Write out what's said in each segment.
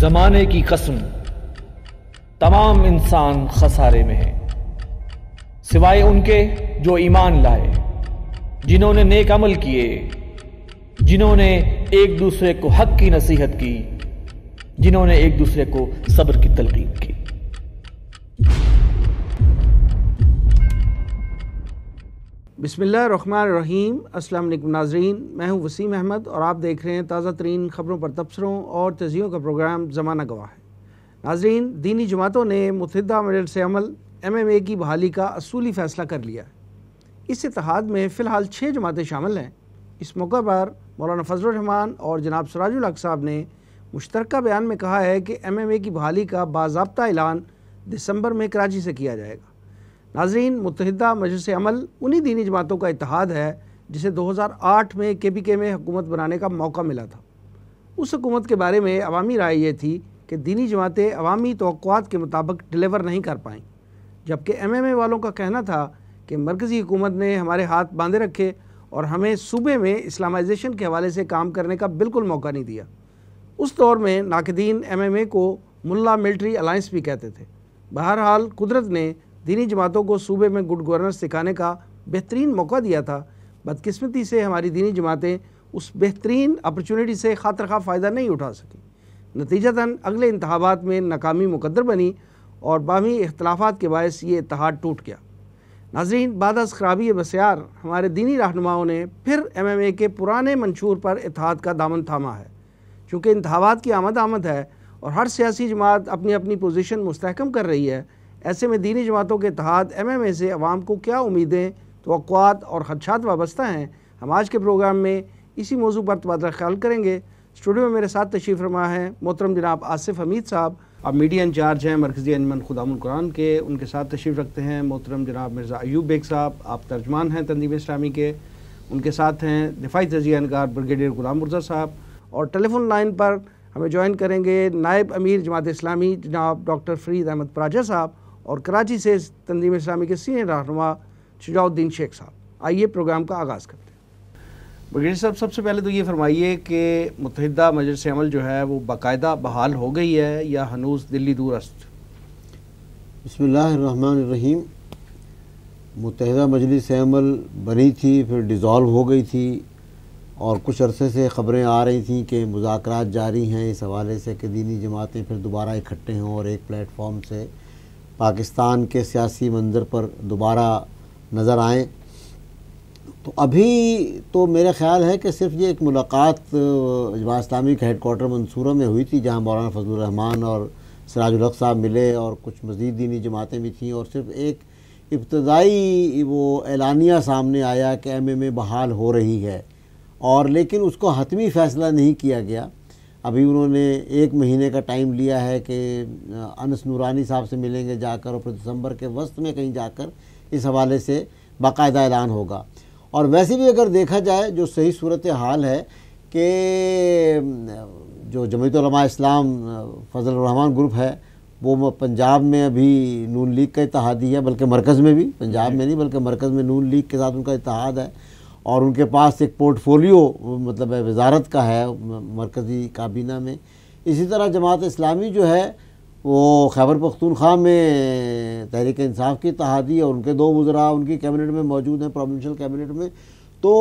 زمانے کی قسم تمام انسان خسارے میں ہیں، سوائے ان کے جو ایمان لائے، جنہوں نے نیک عمل کیے، جنہوں نے ایک دوسرے کو حق کی نصیحت کی، جنہوں نے ایک دوسرے کو صبر کی تلقین کی۔ بسم اللہ الرحمن الرحیم۔ السلام علیکم ناظرین، میں ہوں وسیم احمد اور آپ دیکھ رہے ہیں تازہ ترین خبروں پر تبصروں اور تجزیوں کا پروگرام زمانہ گواہ ہے۔ ناظرین، دینی جماعتوں نے متحدہ مجلس عمل MMA کی بحالی کا اصولی فیصلہ کر لیا ہے۔ اس اتحاد میں فی الحال 6 جماعتیں شامل ہیں۔ اس موقع پر مولانا فضل الرحمان اور جناب سراج الحق صاحب نے مشترکہ بیان میں کہا ہے کہ MMA کی بحالی کا باضابطہ اعلان دسمبر میں کراچی سے کیا جائے گا۔ ناظرین، متحدہ مجلس عمل انہی دینی جماعتوں کا اتحاد ہے جسے 2008 میں KPK میں حکومت بنانے کا موقع ملا تھا۔ اس حکومت کے بارے میں عوامی رائے یہ تھی کہ دینی جماعتیں عوامی توقعات کے مطابق ڈیلیور نہیں کر پائیں، جبکہ MMA والوں کا کہنا تھا کہ مرکزی حکومت نے ہمارے ہاتھ باندھے رکھے اور ہمیں صوبے میں اسلامائزیشن کے حوالے سے کام کرنے کا بالکل موقع نہیں دیا۔ اس دور میں ناقدین MMA کو ملا ملٹری الائنس بھی کہتے تھے۔ بہرحال قدرت نے دینی جماعتوں کو صوبے میں گڈ گورننس سکھانے کا بہترین موقع دیا تھا۔ بدقسمتی سے ہماری دینی جماعتیں اس بہترین اپرچونٹی سے خاطر خواہ فائدہ نہیں اٹھا سکیں۔ نتیجتاً اگلے انتخابات میں ناکامی مقدر بنی اور باہمی اختلافات کے باعث یہ اتحاد ٹوٹ گیا۔ ناظرین، بعد از خرابی بسیار ہمارے دینی رہنماؤں نے پھر MMA کے پرانے منشور پر اتحاد کا دامن تھاما ہے۔ چونکہ انتخابات کی آمد ہے اور ہر سیاسی جماعت اپنی اپنی پوزیشن مستحکم کر رہی ہے، ایسے میں دینی جماعتوں کے اتحاد MMA سے عوام کو کیا امیدیں، توقعات اور خدشات وابستہ ہیں، ہم آج کے پروگرام میں اسی موضوع پر تبادلہ خیال کریں گے۔ اسٹوڈیو میں میرے ساتھ تشریف فرما ہیں محترم جناب آصف حمید صاحب، آپ میڈیا انچارج ہیں مرکزی انجمن خدام القرآن کے۔ ان کے ساتھ تشریف رکھتے ہیں محترم جناب مرزا ایوب بیگ صاحب، آپ ترجمان ہیں تنظیم اسلامی کے۔ ان کے ساتھ ہیں دفاعی تجزیہ نگار بریگیڈیئر غلام مرزا صاحب، اور ٹیلی فون لائن پر ہمیں جوائن کریں گے نائب امیر جماعت اسلامی جناب ڈاکٹر فرید احمد پراجہ صاحب، اور کراچی سے تنظیم اسلامی کے سینئر رہنما شجاع الدین شیخ صاحب۔ آئیے پروگرام کا آغاز کرتے ہیں۔ بریگیڈیئر صاحب، سب سے پہلے تو یہ فرمائیے کہ متحدہ مجلس عمل جو ہے وہ باقاعدہ بحال ہو گئی ہے یا ہنوز دلی دور است؟ بسم اللہ الرحمن الرحیم۔ متحدہ مجلس عمل بنی تھی، پھر ڈیزالو ہو گئی تھی، اور کچھ عرصے سے خبریں آ رہی تھیں کہ مذاکرات جاری ہیں اس حوالے سے کہ دینی جماعتیں پھر دوبارہ اکٹھے ہوں اور ایک پلیٹ فارم سے پاکستان کے سیاسی منظر پر دوبارہ نظر آئیں۔ تو ابھی تو میرا خیال ہے کہ صرف یہ ایک ملاقات جماعت اسلامی کے ہیڈ کوارٹر منصورہ میں ہوئی تھی، جہاں مولانا فضل الرحمان اور سراج الحق صاحب ملے، اور کچھ مزید دینی جماعتیں بھی تھیں، اور صرف ایک ابتدائی وہ اعلانیہ سامنے آیا کہ MMA بحال ہو رہی ہے، اور لیکن اس کو حتمی فیصلہ نہیں کیا گیا۔ ابھی انہوں نے 1 مہینے کا ٹائم لیا ہے کہ انس نورانی صاحب سے ملیں گے جا کر، اور پھر دسمبر کے وسط میں کہیں جا کر اس حوالے سے باقاعدہ اعلان ہوگا۔ اور ویسے بھی اگر دیکھا جائے جو صحیح صورتحال ہے کہ جو جمعیت علماء اسلام فضل الرحمان گروپ ہے وہ پنجاب میں ابھی نون لیگ کا اتحادی ہے، بلکہ مرکز میں بھی، پنجاب میں نہیں بلکہ مرکز میں نون لیگ کے ساتھ ان کا اتحاد ہے، اور ان کے پاس ایک پورٹ فولیو مطلب وزارت کا ہے مرکزی کابینہ میں۔ اسی طرح جماعت اسلامی جو ہے وہ خیبر پختونخوا میں تحریک انصاف کی اتحادی، اور ان کے 2 وزراء ان کی کیبنٹ میں موجود ہیں، پروونشل کیبنٹ میں۔ تو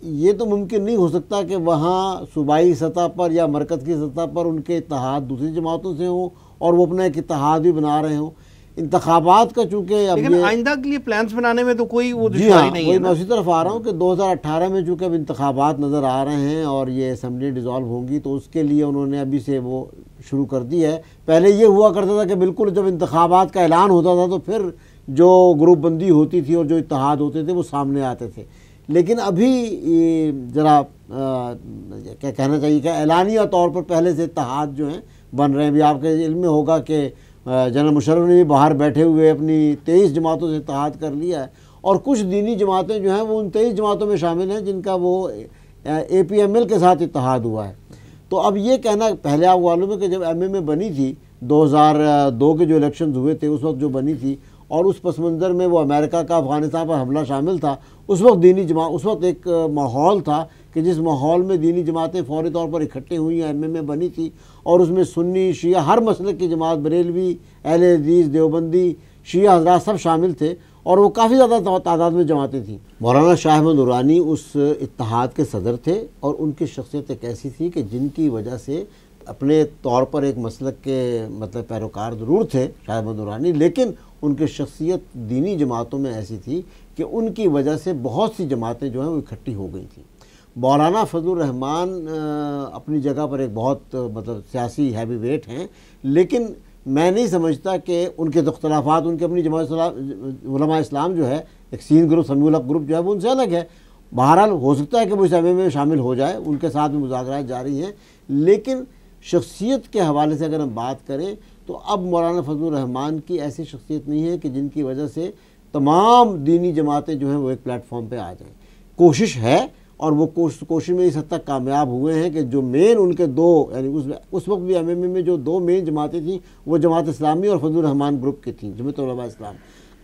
یہ تو ممکن نہیں ہو سکتا کہ وہاں صوبائی سطح پر یا مرکز کی سطح پر ان کے اتحاد دوسری جماعتوں سے ہوں اور وہ اپنا ایک اتحاد بھی بنا رہے ہوں۔ انتخابات کا چونکہ اب لیکن آئندہ کے لیے پلانز بنانے میں تو کوئی وہ جی دشواری نہیں ہے۔ میں اسی طرف آ رہا ہوں کہ 2018 میں چونکہ اب انتخابات نظر آ رہے ہیں اور یہ اسمبلی ڈیزالو ہوں گی، تو اس کے لیے انہوں نے ابھی سے وہ شروع کر دی ہے۔ پہلے یہ ہوا کرتا تھا کہ بالکل جب انتخابات کا اعلان ہوتا تھا تو پھر جو گروپ بندی ہوتی تھی اور جو اتحاد ہوتے تھے وہ سامنے آتے تھے، لیکن ابھی ذرا کیا کہنا چاہیے کہ اعلانیہ طور پر پہلے سے اتحاد جو ہیں بن رہے ہیں۔ بھی آپ کے علم میں ہوگا کہ جنرل مشرف نے بھی باہر بیٹھے ہوئے اپنی 23 جماعتوں سے اتحاد کر لیا ہے، اور کچھ دینی جماعتیں جو ہیں وہ ان 23 جماعتوں میں شامل ہیں جن کا وہ APML کے ساتھ اتحاد ہوا ہے۔ تو اب یہ کہنا، پہلے آپ معلوم ہے کہ جب MMA بنی تھی 2002 کے جو الیکشنز ہوئے تھے اس وقت جو بنی تھی، اور اس پس منظر میں وہ امریکہ کا افغانستان پر حملہ شامل تھا، اس وقت دینی جماعت، اس وقت ایک ماحول تھا کہ جس ماحول میں دینی جماعتیں فوری طور پر اکٹھی ہوئی ہیں، ایم اے بنی تھی، اور اس میں سنی شیعہ ہر مسلک کی جماعت، بریلوی، اہل حدیث، دیوبندی، شیعہ حضرات سب شامل تھے، اور وہ کافی زیادہ تعداد میں جماعتیں تھیں۔ مولانا شاہ احمد نورانی اس اتحاد کے صدر تھے، اور ان کی شخصیت ایک ایسی تھی کہ جن کی وجہ سے اپنے طور پر ایک مسلک کے مطلب پیروکار ضرور تھے شاہ احمد نورانی، لیکن ان کی شخصیت دینی جماعتوں میں ایسی تھی کہ ان کی وجہ سے بہت سی جماعتیں جو ہیں وہ اکٹھی ہو گئی تھیں۔ مولانا فضل الرحمان اپنی جگہ پر ایک بہت مطلب سیاسی ہیوی ویٹ ہیں، لیکن میں نہیں سمجھتا کہ ان کے اختلافات، ان کے اپنی جماعت علماء اسلام جو ہے، ایک سین گروپ، سمیع الحق گروپ جو ہے وہ ان سے الگ ہے۔ بہرحال ہو سکتا ہے کہ وہ اس ایم میں شامل ہو جائے، ان کے ساتھ بھی مذاکرات جاری ہیں، لیکن شخصیت کے حوالے سے اگر ہم بات کریں تو اب مولانا فضل الرحمان کی ایسی شخصیت نہیں ہے کہ جن کی وجہ سے تمام دینی جماعتیں جو ہیں وہ ایک پلیٹ فارم پہ آ جائیں۔ کوشش ہے، اور وہ کوشش میں اس حد تک کامیاب ہوئے ہیں کہ جو مین ان کے دو، یعنی اس وقت بھی ایم اے میں جو دو مین جماعتیں تھیں وہ جماعت اسلامی اور فضل الرحمان گروپ کی تھیں، جمعیت علماء اسلام۔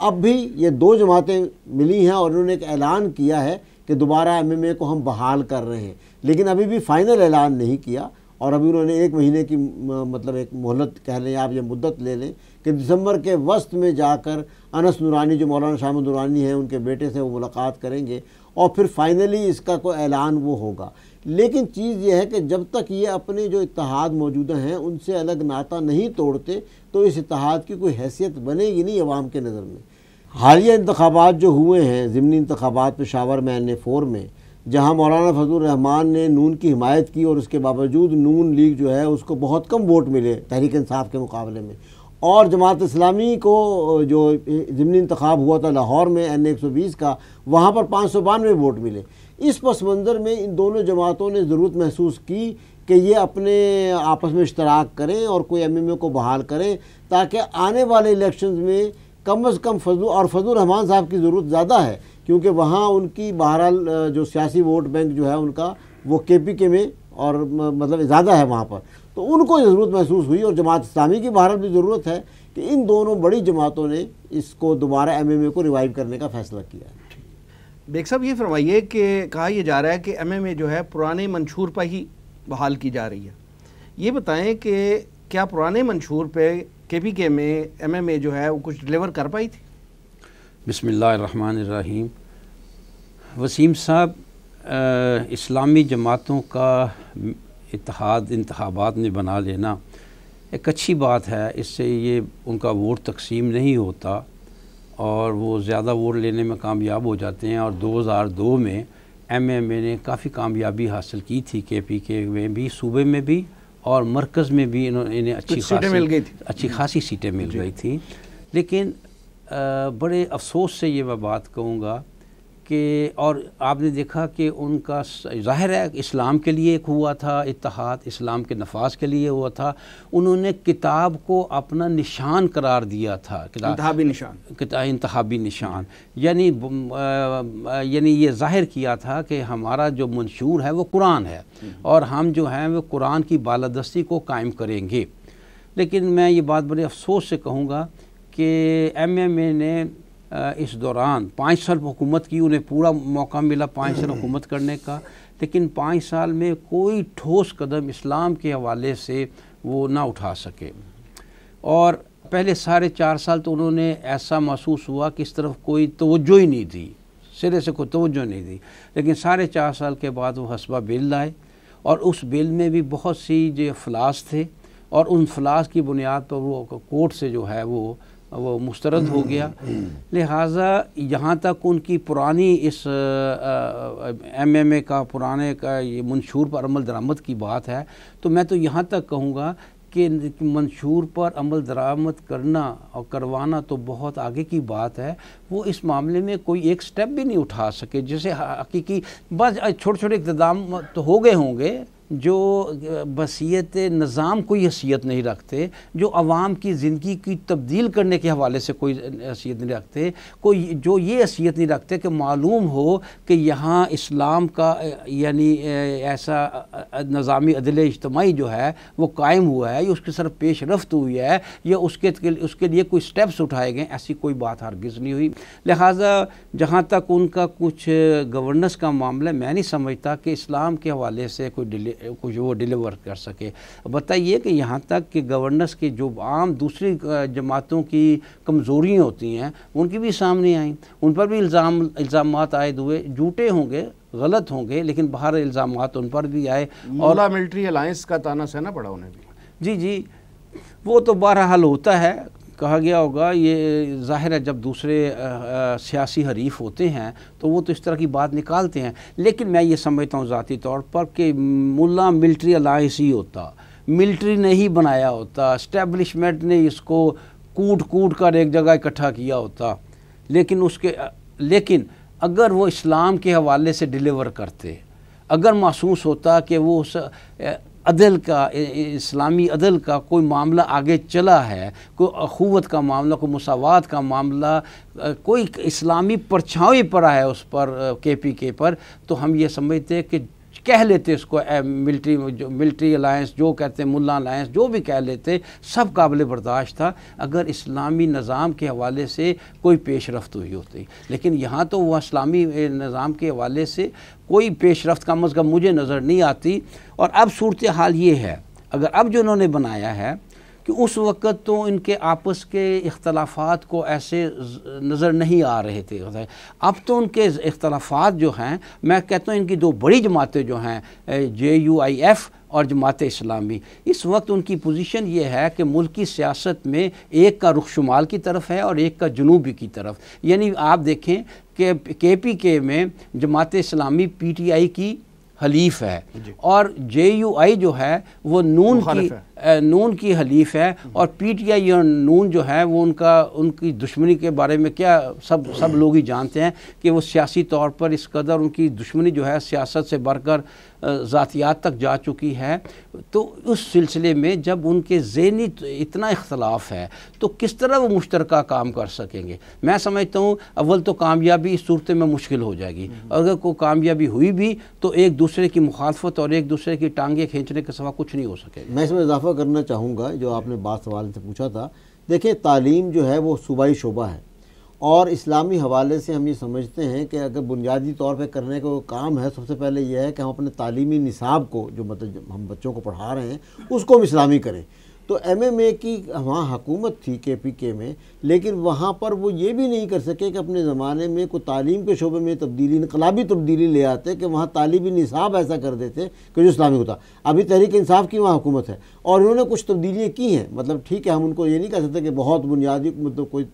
اب بھی یہ دو جماعتیں ملی ہیں، اور انہوں نے ایک اعلان کیا ہے کہ دوبارہ ایم اے کو ہم بحال کر رہے ہیں، لیکن ابھی بھی فائنل اعلان نہیں کیا، اور ابھی انہوں نے 1 مہینے کی مطلب ایک مہلت کہہ لیں آپ، یہ مدت لے لیں کہ دسمبر کے وسط میں جا کر انس نورانی جو مولانا شاہ احمد نورانی ہیں ان کے بیٹے سے وہ ملاقات کریں گے، اور پھر فائنلی اس کا کوئی اعلان وہ ہوگا۔ لیکن چیز یہ ہے کہ جب تک یہ اپنے جو اتحاد موجودہ ہیں ان سے الگ ناطہ نہیں توڑتے تو اس اتحاد کی کوئی حیثیت بنے گی نہیں عوام کے نظر میں۔ حالیہ انتخابات جو ہوئے ہیں، ضمنی انتخابات پشاور میں NA4 میں، جہاں مولانا فضل الرحمان نے نون کی حمایت کی، اور اس کے باوجود نون لیگ جو ہے اس کو بہت کم ووٹ ملے تحریک انصاف کے مقابلے میں، اور جماعت اسلامی کو جو ضمنی انتخاب ہوا تھا لاہور میں NA 120 کا، وہاں پر 592 ووٹ ملے۔ اس پس منظر میں ان دونوں جماعتوں نے ضرورت محسوس کی کہ یہ اپنے آپس میں اشتراک کریں اور کوئی MMA کو بحال کریں، تاکہ آنے والے الیکشنز میں کم از کم فضل الرحمان صاحب کی ضرورت زیادہ ہے، کیونکہ وہاں ان کی بہرحال جو سیاسی ووٹ بینک جو ہے ان کا وہ KPK میں اور مطلب زیادہ ہے وہاں پر، تو ان کو ضرورت محسوس ہوئی، اور جماعت اسلامی کی بہرحال بھی ضرورت ہے کہ ان دونوں بڑی جماعتوں نے اس کو دوبارہ MMA کو ریوائیو کرنے کا فیصلہ کیا ہے۔ بیگ صاحب یہ فرمائیے کہ کہا یہ جا رہا ہے کہ MMA جو ہے پرانے منشور پر ہی بحال کی جا رہی ہے، یہ بتائیں کہ کیا پرانے منشور پہ KPK میں MMA جو ہے وہ کچھ ڈیلیور کر پائی تھی؟ بسم اللہ الرحمن الرحیم۔ وسیم صاحب، اسلامی جماعتوں کا اتحاد انتخابات میں بنا لینا ایک اچھی بات ہے، اس سے یہ ان کا ووٹ تقسیم نہیں ہوتا اور وہ زیادہ ووٹ لینے میں کامیاب ہو جاتے ہیں، اور 2002 میں MMA نے کافی کامیابی حاصل کی تھی، KPK میں بھی، صوبے میں بھی اور مرکز میں بھی انہیں اچھی خاصی سیٹیں مل گئی تھیں۔ لیکن بڑے افسوس سے یہ میں بات کہوں گا کہ، اور آپ نے دیکھا کہ ان کا ظاہر ہے اسلام کے لیے ایک ہوا تھا اتحاد، اسلام کے نفاذ کے لیے ہوا تھا، انہوں نے کتاب کو اپنا نشان قرار دیا تھا، انتخابی نشان، یعنی یہ ظاہر کیا تھا کہ ہمارا جو منشور ہے وہ قرآن ہے، اور ہم جو ہیں وہ قرآن کی بالادستی کو قائم کریں گے۔ لیکن میں یہ بات بڑے افسوس سے کہوں گا کہ MMA نے اس دوران 5 سال حکومت کی، انہیں پورا موقع ملا 5 سال حکومت کرنے کا، لیکن 5 سال میں کوئی ٹھوس قدم اسلام کے حوالے سے وہ نہ اٹھا سکے، اور پہلے سارے 4 سال تو انہوں نے ایسا محسوس ہوا کہ اس طرف کوئی توجہ ہی نہیں دی، سرے سے کوئی توجہ نہیں دی، لیکن سارے 4 سال کے بعد وہ حسبہ بل لائے، اور اس بل میں بھی بہت سی جو فلاس تھے، اور ان فلاس کی بنیاد پر وہ کورٹ سے جو ہے وہ مسترد ہو گیا۔ لہٰذا یہاں تک ان کی پرانی اس MMA کا پرانے کا یہ منشور پر عمل درآمد کی بات ہے، تو میں تو یہاں تک کہوں گا کہ منشور پر عمل درآمد کرنا اور کروانا تو بہت آگے کی بات ہے، وہ اس معاملے میں کوئی ایک سٹیپ بھی نہیں اٹھا سکے، جیسے حقیقی بس چھوٹے چھوٹے اقتدام تو ہو گئے ہوں گے، جو بصیت نظام کوئی حیثیت نہیں رکھتے، جو عوام کی زندگی کی تبدیل کرنے کے حوالے سے کوئی حیثیت نہیں رکھتے، کوئی جو یہ حیثیت نہیں رکھتے کہ معلوم ہو کہ یہاں اسلام کا یعنی ایسا نظامی عدل اجتماعی جو ہے وہ قائم ہوا ہے، یا اس کی طرف پیش رفت ہوئی ہے، یا اس کے لیے کوئی سٹیپس اٹھائے گئے، ایسی کوئی بات ہرگز نہیں ہوئی۔ لہٰذا جہاں تک ان کا کچھ گورننس کا معاملہ، میں نہیں سمجھتا کہ اسلام کے حوالے سے کوئی وہ ڈیلیور کر سکے۔ بتائیے کہ یہاں تک کہ گورننس کی جو عام دوسری جماعتوں کی کمزوریاں ہوتی ہیں ان کی بھی سامنے آئیں، ان پر بھی الزامات عائد ہوئے، جھوٹے ہوں گے، غلط ہوں گے، لیکن باہر الزامات ان پر بھی آئے، اور ملٹری الائنس کا تانا سہنا پڑا انہیں بھی۔ جی وہ تو بہرحال ہوتا ہے، کہا گیا ہوگا، یہ ظاہر ہے جب دوسرے سیاسی حریف ہوتے ہیں تو وہ تو اس طرح کی بات نکالتے ہیں، لیکن میں یہ سمجھتا ہوں ذاتی طور پر کہ ملا ملٹری الائنس ہی ہوتا، ملٹری نے ہی بنایا ہوتا، اسٹیبلشمنٹ نے اس کو کوٹ کر ایک جگہ اکٹھا کیا ہوتا، لیکن اگر وہ اسلام کے حوالے سے ڈیلیور کرتے، اگر محسوس ہوتا کہ وہ اس عدل کا، اسلامی عدل کا کوئی معاملہ آگے چلا ہے، کوئی اخوت کا معاملہ، کوئی مساوات کا معاملہ، کوئی اسلامی پرچھاویں پڑا ہے اس پر KPK پر، تو ہم یہ سمجھتے کہ کہہ لیتے اس کو ملٹری الائنس جو کہتے ہیں، ملا الائنس جو بھی کہہ لیتے، سب قابل برداشت تھا اگر اسلامی نظام کے حوالے سے کوئی پیش رفت ہوئی ہوتی، لیکن یہاں تو وہ اسلامی نظام کے حوالے سے کوئی پیش رفت کم از کم مجھے نظر نہیں آتی۔ اور اب صورتحال یہ ہے، اگر اب جو انہوں نے بنایا ہے کہ اس وقت تو ان کے آپس کے اختلافات کو ایسے نظر نہیں آ رہے تھے، اب تو ان کے اختلافات جو ہیں، میں کہتا ہوں ان کی دو بڑی جماعتیں جو ہیں JUIF اور جماعت اسلامی، اس وقت ان کی پوزیشن یہ ہے کہ ملکی سیاست میں ایک کا رخ شمال کی طرف ہے اور ایک کا جنوبی کی طرف، یعنی آپ دیکھیں کہ KPK میں جماعت اسلامی PTI کی حلیف ہے، اور JUI جو ہے وہ نون کی حلیف ہے، اور PTI اور نون جو ہے وہ ان کی دشمنی کے بارے میں کیا سب لوگ ہی جانتے ہیں کہ وہ سیاسی طور پر اس قدر ان کی دشمنی جو ہے سیاست سے بڑھ کر ذاتیات تک جا چکی ہے۔ تو اس سلسلے میں جب ان کے ذہنی اتنا اختلاف ہے تو کس طرح وہ مشترکہ کام کر سکیں گے؟ میں سمجھتا ہوں اول تو کامیابی اس صورت میں مشکل ہو جائے گی، اگر کوئی کامیابی ہوئی بھی تو ایک دوسرے کی مخالفت اور ایک دوسرے کی ٹانگیں کھینچنے کے سوا کچھ نہیں ہو سکے۔ میں اس میں اضافہ کرنا چاہوں گا، جو آپ نے بات سوال سے پوچھا تھا، دیکھیں تعلیم جو ہے وہ صوبائی شعبہ ہے، اور اسلامی حوالے سے ہم یہ سمجھتے ہیں کہ اگر بنیادی طور پہ کرنے کا کام ہے، سب سے پہلے یہ ہے کہ ہم اپنے تعلیمی نصاب کو، جو مطلب ہم بچوں کو پڑھا رہے ہیں، اس کو ہم اسلامی کریں۔ تو MMA کی وہاں حکومت تھی KPK میں، لیکن وہاں پر وہ یہ بھی نہیں کر سکے کہ اپنے زمانے میں کوئی تعلیم کے شعبے میں تبدیلی، انقلابی تبدیلی لے آتے کہ وہاں تعلیمی نصاب ایسا کر دیتے کہ جو اسلامی ہوتا۔ ابھی تحریک انصاف کی وہاں حکومت ہے اور انہوں نے کچھ تبدیلیاں کی ہیں، مطلب ٹھیک ہے ہم ان کو یہ نہیں کہہ سکتے کہ بہت بنیادی مطلب کوئی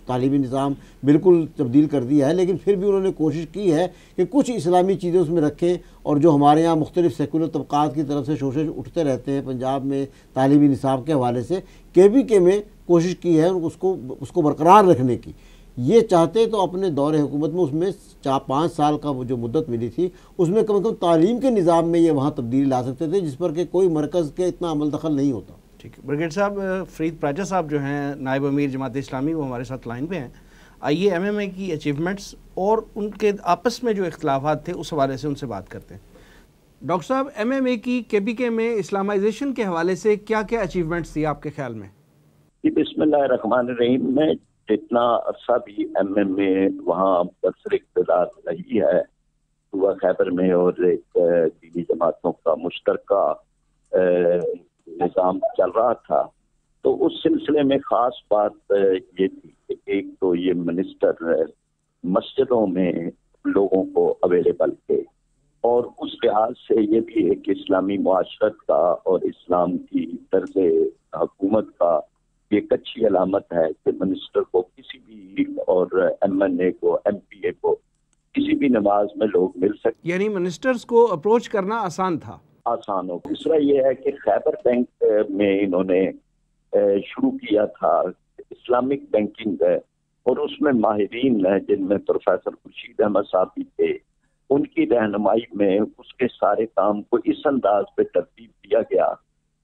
تعلیمی نظام بالکل تبدیل کر دیا ہے، لیکن پھر بھی انہوں نے کوشش کی ہے کہ کچھ اسلامی چیزیں اس میں رکھیں، اور جو ہمارے یہاں مختلف سیکولر طبقات کی طرف سے شوشش اٹھتے رہتے ہیں پنجاب میں تعلیمی نصاب کے حوالے سے، KPK میں کوشش کی ہے اس کو برقرار رکھنے کی۔ یہ چاہتے تو اپنے دور حکومت میں اس میں 4-5 سال کا وہ جو مدت ملی تھی اس میں کم از کم تعلیم کے نظام میں یہ وہاں تبدیلی لا سکتے تھے، جس پر کہ کوئی مرکز کے اتنا عمل دخل نہیں ہوتا۔ ٹھیک ہے برگیڈ صاحب، فرید پراجا صاحب جو ہیں نائب امیر جماعت اسلامی، وہ ہمارے ساتھ لائن پہ ہیں۔ آئیے MMA کی اچیومنٹس اور ان کے آپس میں جو اختلافات تھے اس حوالے سے ان سے بات کرتے ہیں۔ ڈاکٹر صاحب، MMA کی KPK میں اسلامائزیشن کے حوالے سے کیا کیا اچیومنٹس تھی آپ کے خیال میں؟ بسم اللہ الرحمن الرحیم۔ میں جتنا عرصہ بھی MMA وہاں برسر اقتدار رہی ہے، صوبہ خیبر میں، اور ایک دینی جماعتوں کا مشترکہ نظام چل رہا تھا، تو اس سلسلے میں خاص بات یہ تھی کہ ایک تو یہ منسٹر مسجدوں میں لوگوں کو اویلیبل تھے، اور اس لحاظ سے یہ بھی ایک اسلامی معاشرت کا اور اسلام کی طرز حکومت کا ایک اچھی علامت ہے کہ منسٹر کو کسی بھی، اور MNA کو، MPA کو کسی بھی نماز میں لوگ مل سکتے، یعنی منسٹرز کو اپروچ کرنا آسان تھا، آسان ہو۔ دوسرا یہ ہے کہ خیبر بینک میں انہوں نے شروع کیا تھا اسلامک بینکنگ، اور اس میں ماہرین ہیں جن میں پروفیسر خورشید احمد صاحب بھی تھے، ان کی رہنمائی میں اس کے سارے کام کو اس انداز پہ ترتیب دیا گیا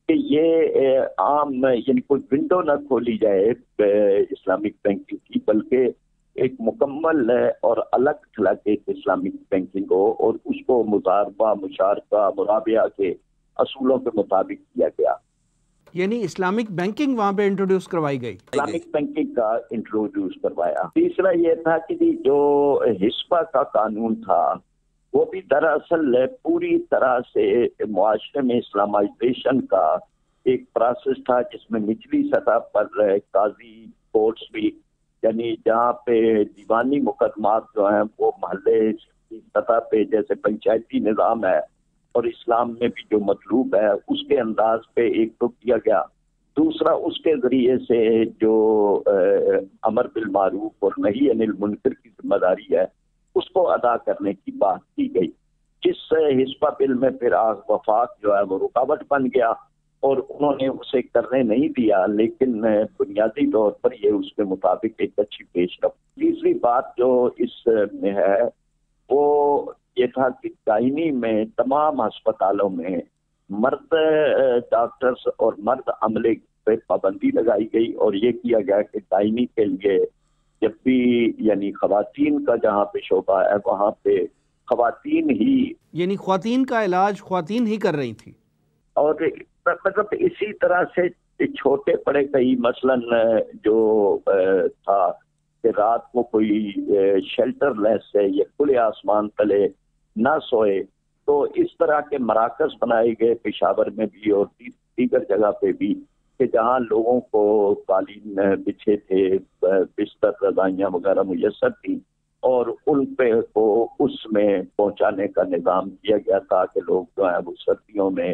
کہ یہ عام یعنی کوئی ونڈو نہ کھولی جائے اسلامک بینکنگ کی، بلکہ ایک مکمل اور الگ تھلگ ایک اسلامک بینکنگ ہو، اور اس کو مضاربہ، مشارکہ، مرابعہ کے اصولوں کے مطابق کیا گیا۔ یعنی اسلامک بینکنگ وہاں پہ انٹروڈیوس کروائی گئی، اسلامک بینکنگ کا انٹروڈیوس کروایا۔ تیسرا یہ تھا کہ جو حسبہ کا قانون تھا وہ بھی دراصل پوری طرح سے معاشرے میں اسلامائزیشن کا ایک پروسیس تھا، جس میں نچلی سطح پر قاضی کورٹس بھی، یعنی جہاں پہ دیوانی مقدمات جو ہیں وہ محلے کی سطح پہ جیسے پنچایتی نظام ہے اور اسلام میں بھی جو مطلوب ہے اس کے انداز پہ ایک تو کیا گیا، دوسرا اس کے ذریعے سے جو امر بالمعروف اور نہی عن المنکر کی ذمہ داری ہے اس کو ادا کرنے کی بات کی گئی، جس حسبہ بل میں پھر وفاق جو ہے وہ رکاوٹ بن گیا اور انہوں نے اسے کرنے نہیں دیا، لیکن بنیادی طور پر یہ اس کے مطابق ایک اچھی پیش رفت۔ تیسری بات جو اس میں ہے وہ یہ تھا کہ دائمی میں تمام ہسپتالوں میں مرد ڈاکٹرز اور مرد عملے پہ پابندی لگائی گئی، اور یہ کیا گیا کہ دائمی کے لیے جب بھی یعنی خواتین کا جہاں پہ شعبہ ہے وہاں پہ خواتین ہی، یعنی خواتین کا علاج خواتین ہی کر رہی تھی، اور مطلب اسی طرح سے چھوٹے بڑے کئی مثلاً جو تھا کہ رات کو کوئی شیلٹر لیس ہے یا کھلے آسمان تلے نہ سوئے، تو اس طرح کے مراکز بنائے گئے پشاور میں بھی اور دیگر جگہ پہ بھی کہ جہاں لوگوں کو قالین بچھے تھے، بستر رضائیاں وغیرہ میسر تھیں، اور ان پہ کو اس میں پہنچانے کا نظام کیا گیا تاکہ لوگ جو ہیں وہ سردیوں میں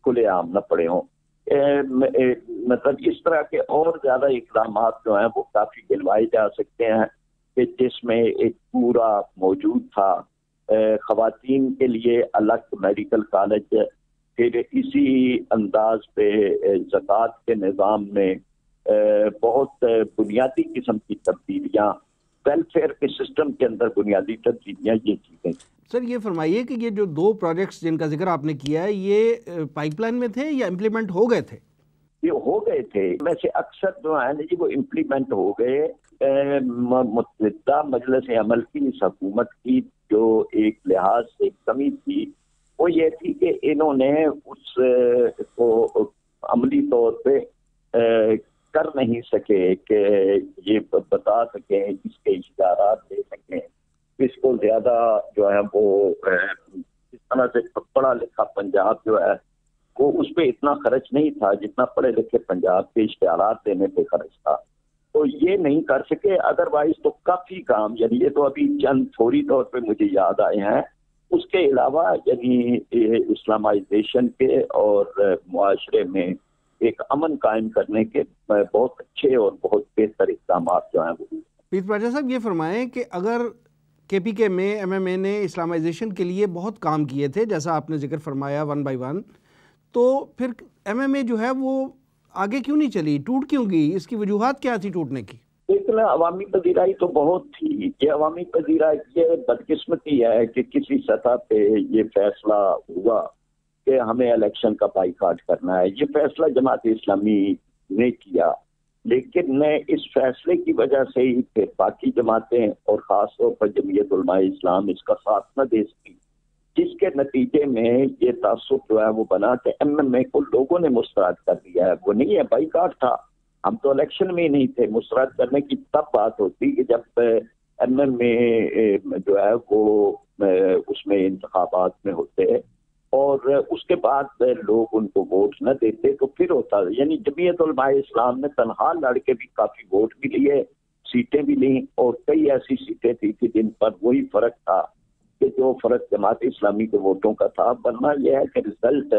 کھلے عام نہ پڑے ہوں۔ مطلب اس طرح کے اور زیادہ اقدامات جو ہیں وہ کافی گنوائے جا سکتے ہیں کہ جس میں ایک پورا موجود تھا خواتین کے لیے الگ میڈیکل کالج، پھر اسی انداز پہ زکوٰۃ کے نظام میں بہت بنیادی قسم کی تبدیلیاں، ویلفیئر کے سسٹم کے اندر بنیادی تبدیلیاں یہ کی گئیں۔ سر یہ فرمائیے کہ یہ جو 2 پروجیکٹس جن کا ذکر آپ نے کیا ہے یہ پائپ لائن میں تھے یا امپلیمنٹ ہو گئے تھے؟ یہ ہو گئے تھے، میں سے اکثر جو ہیں جی وہ امپلیمنٹ ہو گئے۔ متحدہ مجلس عمل کی اس حکومت کی جو ایک لحاظ سے کمی تھی وہ یہ تھی کہ انہوں نے اس کو عملی طور پہ کر نہیں سکے کہ یہ بتا سکیں، اس کے اشارات دے سکیں، اس کو زیادہ جو ہے وہ اس طرح سے پڑھا لکھا پنجاب جو ہے وہ اس پہ اتنا خرچ نہیں تھا جتنا پڑھے لکھے پنجاب کے اشتہارات دینے پہ خرچ تھا، تو یہ نہیں کر سکے۔ ادروائز تو کافی کام، یعنی یہ تو ابھی چند فوری طور پہ مجھے یاد آئے ہیں، اس کے علاوہ یعنی اسلامائزیشن کے اور معاشرے میں ایک امن قائم کرنے کے بہت اچھے اور بہت بہتر اقدامات جو ہیں وہ۔ پیر پراجا صاحب یہ فرمائیں کہ اگر کے پی کے میں ایم ایم اے نے اسلامائزیشن کے لیے بہت کام کیے تھے جیسا آپ نے ذکر فرمایا 1 by 1، تو پھر ایم ایم اے جو ہے وہ آگے کیوں نہیں چلی، ٹوٹ کیوں گئی، اس کی وجوہات کیا تھی ٹوٹنے کی؟ اتنا عوامی پذیرائی تو بہت تھی، یہ عوامی پذیرائی یہ بدقسمتی ہے کہ کسی سطح پہ یہ فیصلہ ہوا کہ ہمیں الیکشن کا بائیکاٹ کرنا ہے، یہ فیصلہ جماعت اسلامی نے کیا، لیکن اس فیصلے کی وجہ سے ہی پھر باقی جماعتیں اور خاص طور پر جمعیت علماء اسلام اس کا ساتھ نہ دے سکی، جس کے نتیجے میں یہ تعصب جو ہے وہ بنا کہ ایم ایم اے کو لوگوں نے مسترد کر دیا ہے۔ وہ نہیں ہے بائیکاٹ تھا، ہم تو الیکشن میں ہی نہیں تھے، مسترد کرنے کی تب بات ہوتی کہ جب ایم ایم اے جو ہے وہ اس میں انتخابات میں ہوتے اور اس کے بعد لوگ ان کو ووٹ نہ دیتے تو پھر ہوتا، یعنی جمعیت علماء اسلام نے تنہا لڑ کے بھی کافی ووٹ بھی لیے، سیٹیں بھی لیں، اور کئی ایسی سیٹیں تھی کہ جن پر وہی فرق تھا کہ جو فرق جماعت اسلامی کے ووٹوں کا تھا، ورنہ یہ ہے کہ رزلٹ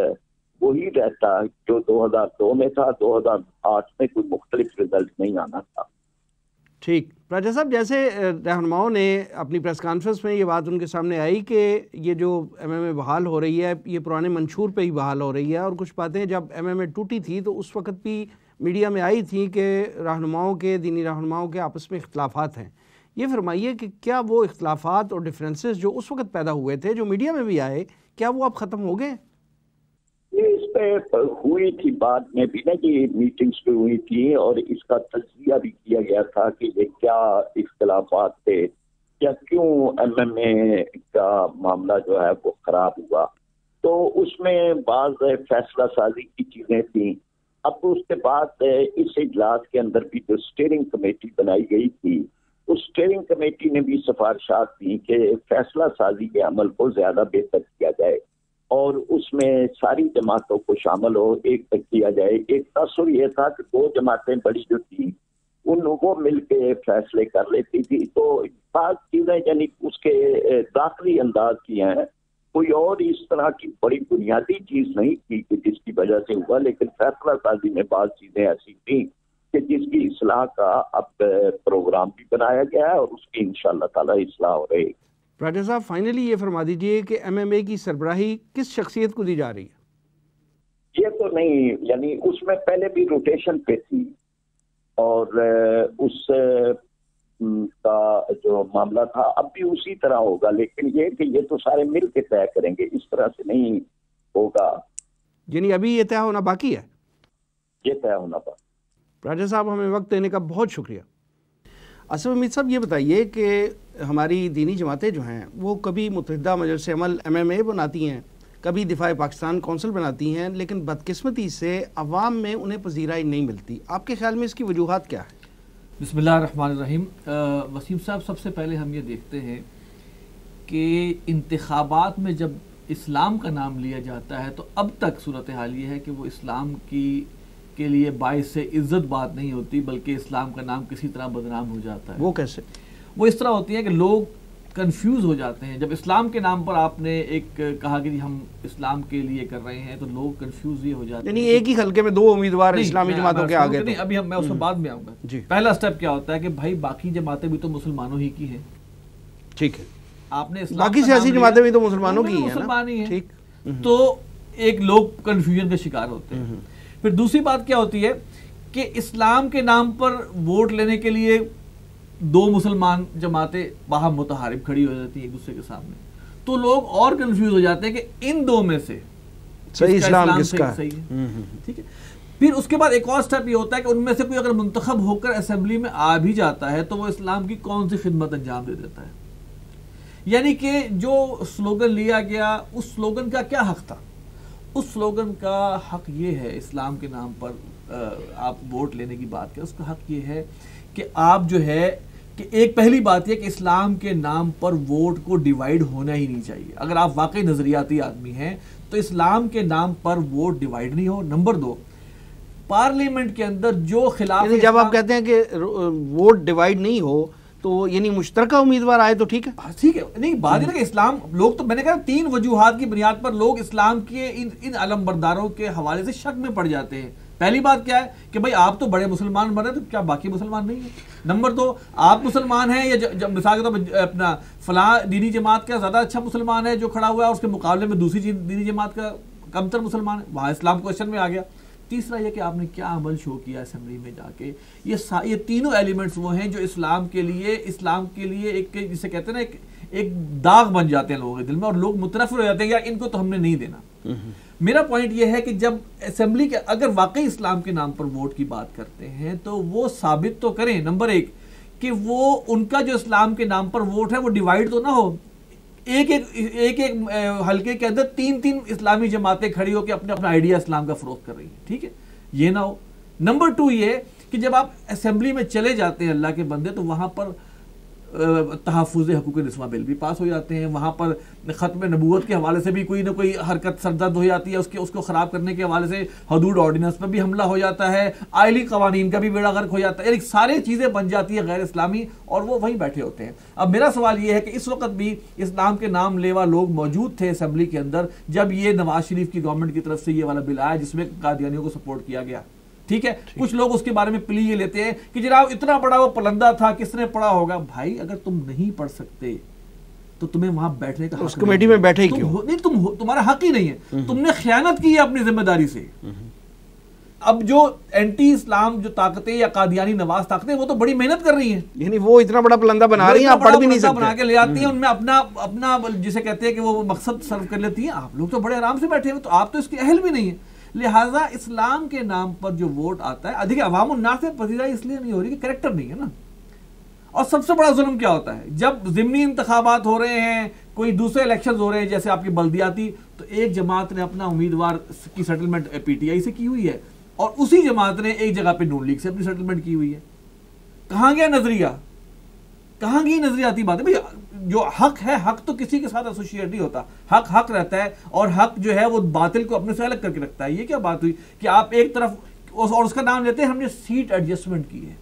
وہی رہتا جو 2002 میں تھا، 2008 میں کوئی مختلف رزلٹ نہیں آنا تھا۔ ٹھیک، راجہ صاحب جیسے رہنماؤں نے اپنی پریس کانفرنس میں یہ بات ان کے سامنے آئی کہ یہ جو ایم ایم اے بحال ہو رہی ہے یہ پرانے منشور پہ ہی بحال ہو رہی ہے، اور کچھ باتیں جب ایم ایم اے ٹوٹی تھی تو اس وقت بھی میڈیا میں آئی تھی کہ رہنماؤں کے، دینی رہنماؤں کے آپس میں اختلافات ہیں، یہ فرمائیے کہ کیا وہ اختلافات اور ڈفرینسز جو اس وقت پیدا ہوئے تھے، جو میڈیا میں بھی آئے، کیا وہ اب ختم ہو گئے؟ یہ اس پہ ہوئی تھی بعد میں بھی نا، کہ میٹنگز پہ ہوئی تھی اور اس کا تجزیہ بھی کیا گیا تھا کہ یہ کیا اختلافات تھے، یا کیوں MMA کا معاملہ جو ہے وہ خراب ہوا. تو اس میں بعض فیصلہ سازی کی چیزیں تھیں. اب اس کے بعد اس اجلاس کے اندر بھی جو اسٹیئرنگ کمیٹی بنائی گئی تھی، اس اسٹیئرنگ کمیٹی نے بھی سفارشات دی کہ فیصلہ سازی کے عمل کو زیادہ بہتر کیا جائے اور اس میں ساری جماعتوں کو شامل کیا جائے. ایک تاثر یہ تھا کہ 2 جماعتیں بڑی جو تھیں وہ مل کے فیصلے کر لیتی تھی. تو بعض چیزیں یعنی اس کے داخلی انداز کی ہیں، کوئی اور اس طرح کی بڑی بنیادی چیز نہیں تھی کہ جس کی وجہ سے ہوا، لیکن فیصلہ سازی میں بعض چیزیں ایسی تھیں کہ جس کی اصلاح کا اب پروگرام بھی بنایا گیا ہے اور اس کی انشاءاللہ تعالی اصلاح ہو رہی ہے. راجہ صاحب فائنلی یہ فرما دیجئے کہ MMA کی سربراہی کس شخصیت کو دی جا رہی ہے؟ یہ تو نہیں، یعنی اس میں پہلے بھی روٹیشن پہ تھی اور اس کا جو معاملہ تھا اب بھی اسی طرح ہوگا، لیکن یہ کہ یہ تو سارے مل کے طے کریں گے، اس طرح سے نہیں ہوگا. یعنی ابھی یہ طے ہونا باقی ہے؟ یہ طے ہونا باقی. راجہ صاحب ہمیں وقت دینے کا بہت شکریہ. اسد امید صاحب یہ بتائیے کہ ہماری دینی جماعتیں جو ہیں وہ کبھی متحدہ مجلس عمل MMA بناتی ہیں، کبھی دفاع پاکستان کونسل بناتی ہیں، لیکن بدقسمتی سے عوام میں انہیں پذیرائی نہیں ملتی. آپ کے خیال میں اس کی وجوہات کیا ہے؟ بسم اللہ الرحمن الرحیم. وسیم صاحب، سب سے پہلے ہم یہ دیکھتے ہیں کہ انتخابات میں جب اسلام کا نام لیا جاتا ہے تو اب تک صورتحال یہ ہے کہ وہ اسلام کے لیے باعث سے عزت بات نہیں ہوتی، بلکہ اسلام کا نام کسی طرح بدنام ہو جاتا ہے. وہ کیسے؟ وہ اس طرح ہوتی ہے کہ لوگ کنفیوز ہو جاتے ہیں. جب اسلام کے نام پر آپ نے ایک کہا کہ ہم اسلام کے لیے کر رہے ہیں تو لوگ کنفیوز یہ ہو جاتے ہیں. یعنی ایک ہی حلقے میں 2 امیدوار اسلامی جماعتوں کے آگے. نہیں، ابھی میں اس میں بعد میں آؤں گا. پہلا سٹیپ کیا ہوتا ہے کہ بھائی باقی جماعتیں بھی تو مسلمانوں ہی کی ہیں. ٹھیک ہے، آپ نے باقی سیاسی جماعتیں بھی تو مسلمانوں کی ہیں، مسلمان ہی ہیں. ٹھیک. تو ایک لوگ کنفیوژن کا شکار ہوتے ہیں. پھر دوسری بات کیا ہوتی ہے کہ اسلام کے نام پر ووٹ لینے کے لیے 2 مسلمان جماعتیں باہم متحارب کھڑی ہو جاتی ہیں ایک دوسرے کے سامنے. تو لوگ اور کنفیوز ہو جاتے ہیں کہ ان 2 میں سے صحیح اسلام کس کا ہے. ٹھیک ہے. پھر اس کے بعد ایک اور سٹیپ یہ ہوتا ہے کہ ان میں سے کوئی اگر منتخب ہو کر اسمبلی میں آ بھی جاتا ہے تو وہ اسلام کی کون سی خدمت انجام دے دیتا ہے. یعنی کہ جو سلوگن لیا گیا اس سلوگن کا کیا حق تھا؟ اس سلوگن کا حق یہ ہے، اسلام کے نام پر آپ ووٹ لینے کی بات کریں، اس کا حق یہ ہے کہ آپ جو ہے کہ ایک پہلی بات یہ کہ اسلام کے نام پر ووٹ کو ڈیوائیڈ ہونا ہی نہیں چاہیے. اگر آپ واقعی نظریاتی آدمی ہیں تو اسلام کے نام پر ووٹ ڈیوائیڈ نہیں ہو. نمبر 2، پارلیمنٹ کے اندر جو خلاف، یعنی جب آپ کہتے ہیں کہ ووٹ ڈیوائیڈ نہیں ہو تو یعنی مشترکہ امیدوار آئے تو ٹھیک ہے. ٹھیک ہے، نہیں بات یہ کہ اسلام لوگ تو میں نے کہا 3 وجوہات کی بنیاد پر لوگ اسلام کے ان علم برداروں کے حوالے سے شک میں پڑ جاتے ہیں. پہلی بات کیا ہے کہ بھائی آپ تو بڑے مسلمان بنے تو کیا باقی مسلمان نہیں ہیں؟ نمبر 2، آپ مسلمان ہیں یا جب مثال کے طور پر اپنا فلاں دینی جماعت کا زیادہ اچھا مسلمان ہے جو کھڑا ہوا ہے، اس کے مقابلے میں دوسری دینی جماعت کا کمتر مسلمان ہے، وہاں اسلام کوشچن میں آ گیا. تیسرا یہ کہ آپ نے کیا عمل شو کیا اسمبلی میں جا کے. یہ تینوں ایلیمنٹس وہ ہیں جو اسلام کے لیے ایک جسے کہتے ہیں نا ایک داغ بن جاتے ہیں لوگوں کے دل میں، اور لوگ متنفر ہو جاتے ہیں یار ان کو تو ہم نے نہیں دینا. میرا پوائنٹ یہ ہے کہ جب اسمبلی کے اگر واقعی اسلام کے نام پر ووٹ کی بات کرتے ہیں تو وہ ثابت تو کریں نمبر 1 کہ وہ ان کا جو اسلام کے نام پر ووٹ ہے وہ ڈیوائیڈ تو نہ ہو. ایک حلقے کے اندر 3 اسلامی جماعتیں کھڑی ہو کے اپنا آئیڈیا اسلام کا فروخت کر رہی ہیں. ٹھیک ہے، یہ نہ ہو. نمبر 2 یہ کہ جب آپ اسمبلی میں چلے جاتے ہیں اللہ کے بندے تو وہاں پر تحفظ حقوق نسواں بل بھی پاس ہو جاتے ہیں. وہاں پر ختم نبوت کے حوالے سے بھی کوئی نہ کوئی حرکت سردرد ہو جاتی ہے، اس کو خراب کرنے کے حوالے سے حدود آرڈیننس پر بھی حملہ ہو جاتا ہے، آئلی قوانین کا بھی بیڑا غرق ہو جاتا ہے. یعنی سارے چیزیں بن جاتی ہیں غیر اسلامی اور وہ وہیں بیٹھے ہوتے ہیں. اب میرا سوال یہ ہے کہ اس وقت بھی اسلام کے نام لیوا لوگ موجود تھے اسمبلی کے اندر جب یہ نواز شریف کی گورنمنٹ کی طرف سے یہ والا بل آیا جس میں قادیانیوں کو سپورٹ کیا گیا. ٹھیک ہے، کچھ لوگ اس کے بارے میں پلی یہ لیتے ہیں کہ جناب اتنا بڑا وہ پلندہ تھا کس نے پڑھا ہوگا. بھائی اگر تم نہیں پڑھ سکتے تو تمہیں وہاں بیٹھنے کا اس کمیٹی میں بیٹھے کیوں؟ نہیں، تمہارا حق ہی نہیں ہے. تم نے خیانت کی ہے اپنی ذمہ داری سے. اب جو اینٹی اسلام جو طاقتیں یا قادیانی نواز طاقتیں وہ تو بڑی محنت کر رہی ہیں، یعنی وہ اتنا بڑا پلندہ بنا رہی ہیں آپ پڑھ بھی نہیں سکتے، بنا کے لے آتی ہیں، ان میں اپنا جسے کہتے ہیں کہ وہ مقصد سرو کر لیتی ہیں. آپ لوگ تو بڑے آرام سے بیٹھے ہوئے، تو آپ تو اس کے اہل بھی نہیں ہیں. لہٰذا اسلام کے نام پر جو ووٹ آتا ہے ادھیک عوام الناس میں پذیرائی اس لیے نہیں ہو رہی کہ کریکٹر نہیں ہے نا. اور سب سے بڑا ظلم کیا ہوتا ہے جب ضمنی انتخابات ہو رہے ہیں، کوئی دوسرے الیکشنز ہو رہے ہیں جیسے آپ کی بلدیاتی، تو ایک جماعت نے اپنا امیدوار کی سیٹلمنٹ پی ٹی آئی سے کی ہوئی ہے اور اسی جماعت نے ایک جگہ پہ نون لیگ سے اپنی سیٹلمنٹ کی ہوئی ہے. کہاں گیا نظریہ؟ کہاں گئی نظریاتی بات ہے؟ جو حق ہے، حق تو کسی کے ساتھ ایسوشیٹ نہیں ہوتا، حق رہتا ہے، اور حق جو ہے وہ باطل کو اپنے سے الگ کر کے رکھتا ہے. یہ کیا بات ہوئی کہ آپ ایک طرف اور اس کا نام لیتے ہیں ہم نے سیٹ ایڈجسٹمنٹ کی ہے.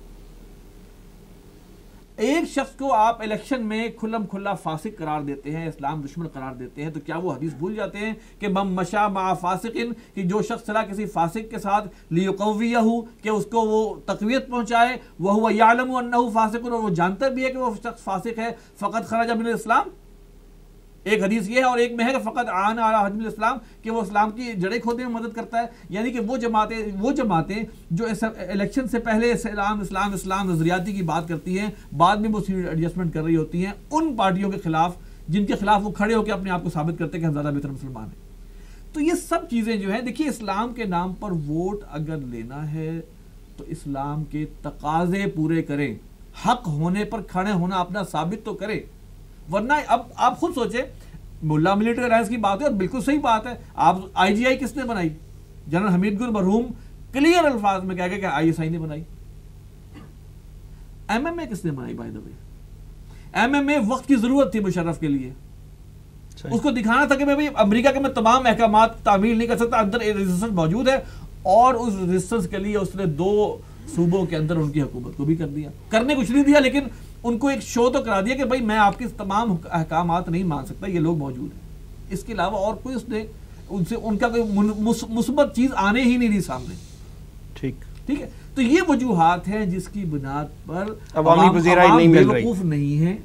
ایک شخص کو آپ الیکشن میں کھلم کھلا فاسق قرار دیتے ہیں، اسلام دشمن قرار دیتے ہیں، تو کیا وہ حدیث بھول جاتے ہیں کہ من مشى مع فاسق، کہ جو شخص چلا کسی فاسق کے ساتھ لیقویہ، کہ اس کو وہ تقویت پہنچائے، وہو یعلم انہ فاسق، اور وہ جانتا بھی ہے کہ وہ شخص فاسق ہے، فقط خرج من الاسلام. ایک حدیث یہ ہے، اور ایک میں ہے کہ فقط عان علی حجم الاسلام، کہ وہ اسلام کی جڑیں کھودنے میں مدد کرتا ہے. یعنی کہ وہ جماعتیں جو الیکشن سے پہلے اسلام نظریاتی کی بات کرتی ہیں، بعد میں وہ سیٹ ایڈجسٹمنٹ کر رہی ہوتی ہیں ان پارٹیوں کے خلاف جن کے خلاف وہ کھڑے ہو کے اپنے آپ کو ثابت کرتے ہیں کہ ہم زیادہ بہتر مسلمان ہیں. تو یہ سب چیزیں جو ہیں، دیکھیے اسلام کے نام پر ووٹ اگر لینا ہے تو اسلام کے تقاضے پورے کریں، حق ہونے پر کھڑے ہونا اپنا ثابت تو کریں. ورنہ اب آپ خود سوچیں، ملا ملیٹری الائنس کی بات ہے اور بالکل صحیح بات ہے. آپ آئی جی آئی کس نے بنائی؟ جنرل حمید گل مرحوم کلیئر الفاظ میں کہہ گئے کہ آئی ایس آئی نے بنائی. ایم ایم اے کس نے بنائی؟ By the way M M A وقت کی ضرورت تھی مشرف کے لیے، اس کو دکھانا تھا کہ میں امریکہ کے میں تمام احکامات تعمیل نہیں کر سکتا، اندر ریزسٹنس موجود ہے، اور اس ریزسٹنس کے لیے اس نے 2 صوبوں کے اندر ان کی حکومت کو بھی کر دیا. کرنے کچھ نہیں دیا، لیکن ان کو ایک شو تو کرا دیا کہ بھائی میں آپ کی تمام احکامات نہیں مان سکتا، یہ لوگ موجود ہیں. اس کے علاوہ اور کوئی اس نے ان کا کوئی مثبت چیز آنے ہی نہیں دی سامنے. ٹھیک ہے. تو یہ وجوہات ہیں جس کی بنیاد پر عوامی پذیرائی نہیں مل رہی، بیوقوف نہیں ہے،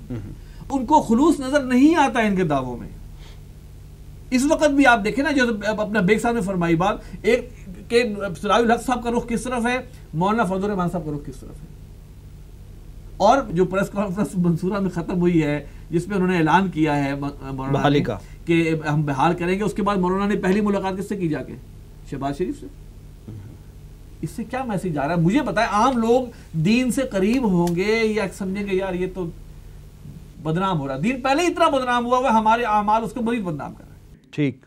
ان کو خلوص نظر نہیں آتا ان کے دعووں میں. اس وقت بھی آپ دیکھیں نا، جو اپنا بیگ صاحب نے فرمائی بات، ایک کہ سراج الحق صاحب کا رخ کس طرف ہے، مولانا فضل الرحمان صاحب کا رخ کس طرف ہے. اور جو پریس کانفرنس منصورہ میں ختم ہوئی ہے جس میں انہوں نے اعلان کیا ہے بحالی کا کہ ہم بحال کریں گے، اس کے بعد مولانا نے پہلی ملاقات کس سے کی؟ جا کے شہباز شریف سے. اس سے کیا میسج آ رہا ہے مجھے بتائیں؟ عام لوگ دین سے قریب ہوں گے یا سمجھیں گے یار یہ تو بدنام ہو رہا ہے؟ دین پہلے ہی اتنا بدنام ہوا ہوا، ہمارے اعمال اس کو مزید بدنام کر رہے ہیں. ٹھیک.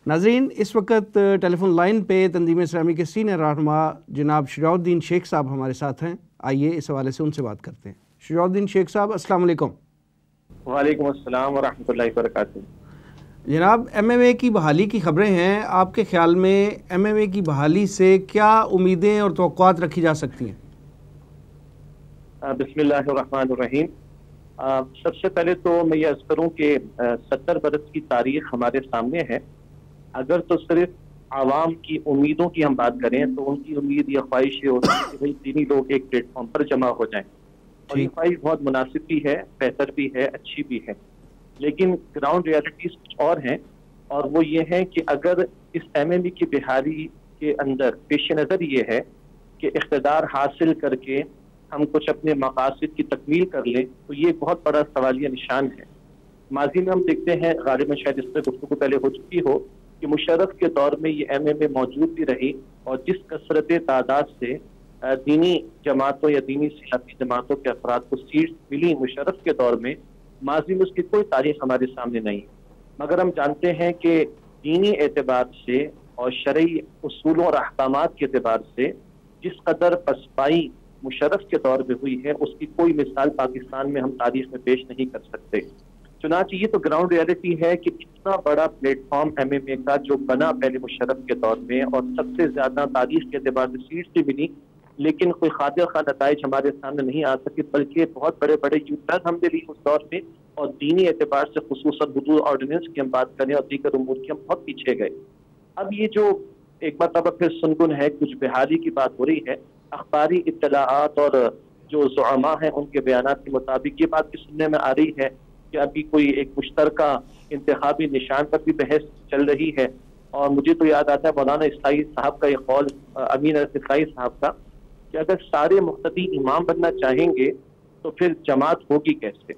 ناظرین، اس وقت ٹیلی فون لائن پہ تنظیم اسلامی کے سینئر رہنما جناب شجاع الدین شیخ صاحب ہمارے ساتھ ہیں. آئیے اس حوالے سے ان سے بات کرتے ہیں. شجاع الدین شیخ صاحب السلام علیکم. وعلیکم السلام ورحمۃ اللہ وبرکاتہ. جناب، ایم ایم اے کی بحالی کی خبریں ہیں، آپ کے خیال میں ایم ایم اے کی بحالی سے کیا امیدیں اور توقعات رکھی جا سکتی ہیں؟ بسم اللہ الرحمن الرحیم. سب سے پہلے تو میں یہ عرض کروں کہ 70 برس کی تاریخ ہمارے سامنے ہے. اگر تو صرف عوام کی امیدوں کی ہم بات کریں تو ان کی امید یا خواہش یہ ہوتی ہے کہ بھائی تینی لوگ ایک پلیٹ فارم پر جمع ہو جائیں، اور یہ خواہش بہت مناسب بھی ہے، بہتر بھی ہے، اچھی بھی ہے. لیکن گراؤنڈ ریالٹیز کچھ اور ہیں، اور وہ یہ ہے کہ اگر اس ایم ایم ای کی بحالی کے اندر پیش نظر یہ ہے کہ اقتدار حاصل کر کے ہم کچھ اپنے مقاصد کی تکمیل کر لیں، تو یہ ایک بہت بڑا سوالیہ نشان ہے. ماضی میں ہم دیکھتے ہیں، غالباً شاید اس پہ گفتگو پہلے ہو چکی ہو، کہ مشرف کے دور میں یہ ایم ایم اے موجود بھی رہی، اور جس کثرت تعداد سے دینی جماعتوں یا دینی سیاسی جماعتوں کے افراد کو سیٹس ملی مشرف کے دور میں، ماضی میں اس کی کوئی تاریخ ہمارے سامنے نہیں. مگر ہم جانتے ہیں کہ دینی اعتبار سے اور شرعی اصولوں اور احکامات کے اعتبار سے جس قدر پسپائی مشرف کے دور میں ہوئی ہے، اس کی کوئی مثال پاکستان میں ہم تاریخ میں پیش نہیں کر سکتے. چنانچہ یہ تو گراؤنڈ ریالٹی ہے کہ اتنا بڑا پلیٹ فارم ایم ایم اے کا جو بنا پہلے مشرف کے دور میں، اور سب سے زیادہ تاریخ کے اعتبار سے سیٹس بھی ملی، لیکن کوئی خاطر خواہ نتائج ہمارے سامنے نہیں آ سکے، بلکہ بہت بڑے بڑے یو ٹرن ہم نے لی اس دور میں، اور دینی اعتبار سے خصوصاً حدود آرڈیننس کی ہم بات کریں اور دیگر امور کی، ہم بہت پیچھے گئے. اب یہ جو ایک مرتبہ پھر سنگن ہے، کچھ بحالی کی بات ہو رہی ہے، اخباری اطلاعات اور جو زعماء ہیں ان کے بیانات کے مطابق یہ بات بھی سننے میں آ رہی ہے کہ ابھی کوئی ایک مشترکہ انتخابی نشان پر بھی بحث چل رہی ہے. اور مجھے تو یاد آتا ہے مولانا اسلائی صاحب کا یہ قول، امین اسلائی صاحب کا، کہ اگر سارے مقتدی امام بننا چاہیں گے تو پھر جماعت ہوگی کیسے؟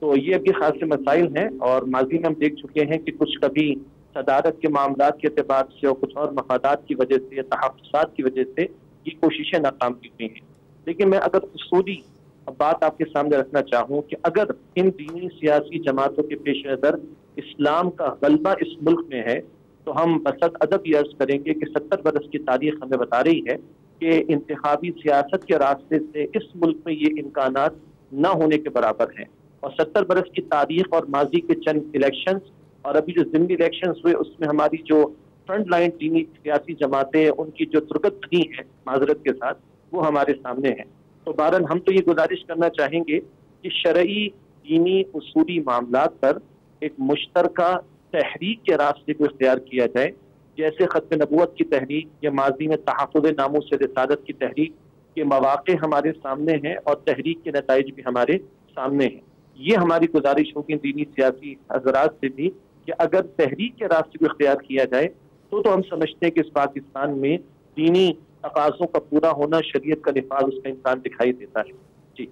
تو یہ بھی خاص مسائل ہیں، اور ماضی میں ہم دیکھ چکے ہیں کہ کچھ کبھی صدارت کے معاملات کے اعتبار سے اور کچھ اور مفادات کی وجہ سے، تحفظات کی وجہ سے یہ کوششیں ناکام کی ہوئی ہیں۔ لیکن میں اگر اصولی بات آپ کے سامنے رکھنا چاہوں کہ اگر ان دینی سیاسی جماعتوں کے پیش نظر اسلام کا غلبہ اس ملک میں ہے تو ہم بسط ادب یہ عرض کریں گے کہ 70 برس کی تاریخ ہمیں بتا رہی ہے کہ انتخابی سیاست کے راستے سے اس ملک میں یہ امکانات نہ ہونے کے برابر ہیں، اور 70 برس کی تاریخ اور ماضی کے چند الیکشنز اور ابھی جو ضمنی الیکشنز ہوئے اس میں ہماری جو فرنٹ لائن دینی سیاسی جماعتیں ان کی جو درگتگی ہے معذرت کے ساتھ وہ ہمارے سامنے ہے۔ تو بہرحال ہم تو یہ گزارش کرنا چاہیں گے کہ شرعی دینی اصولی معاملات پر ایک مشترکہ تحریک کے راستے کو اختیار کیا جائے، جیسے ختم نبوت کی تحریک یا ماضی میں تحفظ ناموس رسالت کی تحریک کے مواقع ہمارے سامنے ہیں اور تحریک کے نتائج بھی ہمارے سامنے ہیں۔ یہ ہماری گزارش ہوگی دینی سیاسی حضرات سے بھی کہ اگر تحریک کے راستے کو اختیار کیا جائے تو ہم سمجھتے ہیں کہ اس پاکستان میں دینی تقاضوں کا پورا ہونا، شریعت کا نفاذ، اس کا امکان دکھائی دیتا ہے۔ جی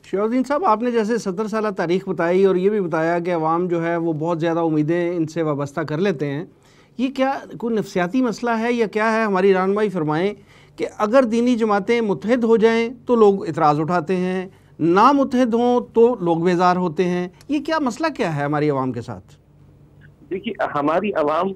شیور الدین صاحب، آپ نے جیسے 70 سالہ تاریخ بتائی اور یہ بھی بتایا کہ عوام جو ہے وہ بہت زیادہ امیدیں ان سے وابستہ کر لیتے ہیں، یہ کیا کوئی نفسیاتی مسئلہ ہے یا کیا ہے؟ ہماری رہنمائی فرمائیں کہ اگر دینی جماعتیں متحد ہو جائیں تو لوگ اعتراض اٹھاتے ہیں، نا متحد ہوں تو لوگ بیزار ہوتے ہیں، یہ کیا مسئلہ کیا ہے ہماری عوام کے ساتھ؟ دیکھیے ہماری عوام،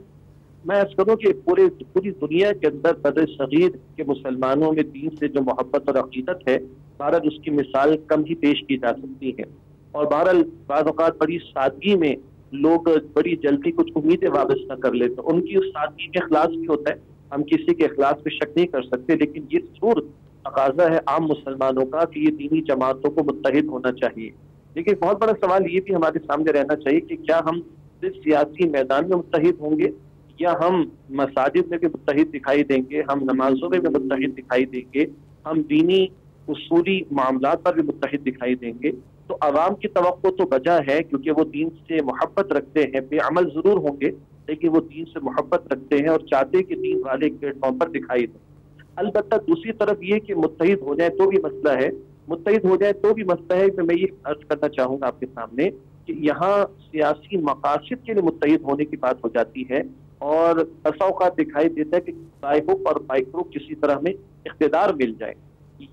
میں عرض کروں کہ پوری دنیا کے اندر بدر صغیر کے مسلمانوں میں دین سے جو محبت اور عقیدت ہے، بہرحال اس کی مثال کم ہی پیش کی جا سکتی ہے، اور بہرحال بعض اوقات بڑی سادگی میں لوگ بڑی جلدی کچھ امیدیں وابستہ کر لیتے ہیں۔ ان کی اس سادگی میں اخلاص بھی ہوتا ہے، ہم کسی کے اخلاص پہ شک نہیں کر سکتے، لیکن یہ ضرور تقاضا ہے عام مسلمانوں کا کہ یہ دینی جماعتوں کو متحد ہونا چاہیے۔ لیکن بہت بڑا سوال یہ بھی ہمارے سامنے رہنا چاہیے کہ کیا ہم صرف سیاسی میدان میں متحد ہوں گے یا ہم مساجد میں بھی متحد دکھائی دیں گے، ہم نمازوں میں بھی متحد دکھائی دیں گے، ہم دینی اصولی معاملات پر بھی متحد دکھائی دیں گے؟ تو عوام کی توقع تو وجہ ہے کیونکہ وہ دین سے محبت رکھتے ہیں، بے عمل ضرور ہوں گے لیکن وہ دین سے محبت رکھتے ہیں اور چاہتے ہیں کہ دین والے ایک پلیٹ فارم پر دکھائی دیں۔ البتہ دوسری طرف یہ کہ متحد ہو جائے تو بھی مسئلہ ہے، متحد ہو جائے تو بھی مسئلہ ہے کہ میں یہ عرض کرنا چاہوں گا آپ کے سامنے کہ یہاں سیاسی مقاصد کے لیے متحد ہونے کی بات ہو جاتی ہے، اور بسا اوقات دکھائی دیتا ہے کہ بائی ہک اور بائی کروک کسی طرح میں اقتدار مل جائے۔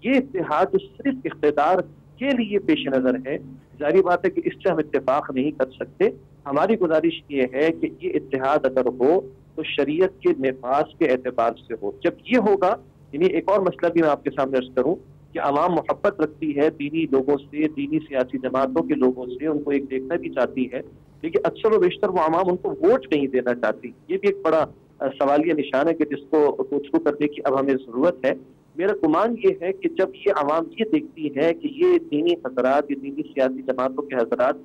یہ اتحاد صرف اقتدار کے لیے پیش نظر ہے، ظاہری بات ہے کہ اس سے ہم اتفاق نہیں کر سکتے۔ ہماری گزارش یہ ہے کہ یہ اتحاد اگر ہو تو شریعت کے نفاذ کے اعتبار سے ہو۔ جب یہ ہوگا، یعنی ایک اور مسئلہ بھی میں آپ کے سامنے عرض کروں کہ عوام محبت رکھتی ہے دینی لوگوں سے، دینی سیاسی جماعتوں کے لوگوں سے، ان کو ایک دیکھنا بھی چاہتی ہے، لیکن اکثر و بیشتر وہ عوام ان کو ووٹ نہیں دینا چاہتی۔ یہ بھی ایک بڑا سوالیہ نشان ہے کہ جس کو گفتگو کرنے کی اب ہمیں ضرورت ہے۔ میرا گمان یہ ہے کہ جب یہ عوام یہ دیکھتی ہے کہ یہ دینی حضرات، یہ دینی سیاسی جماعتوں کے حضرات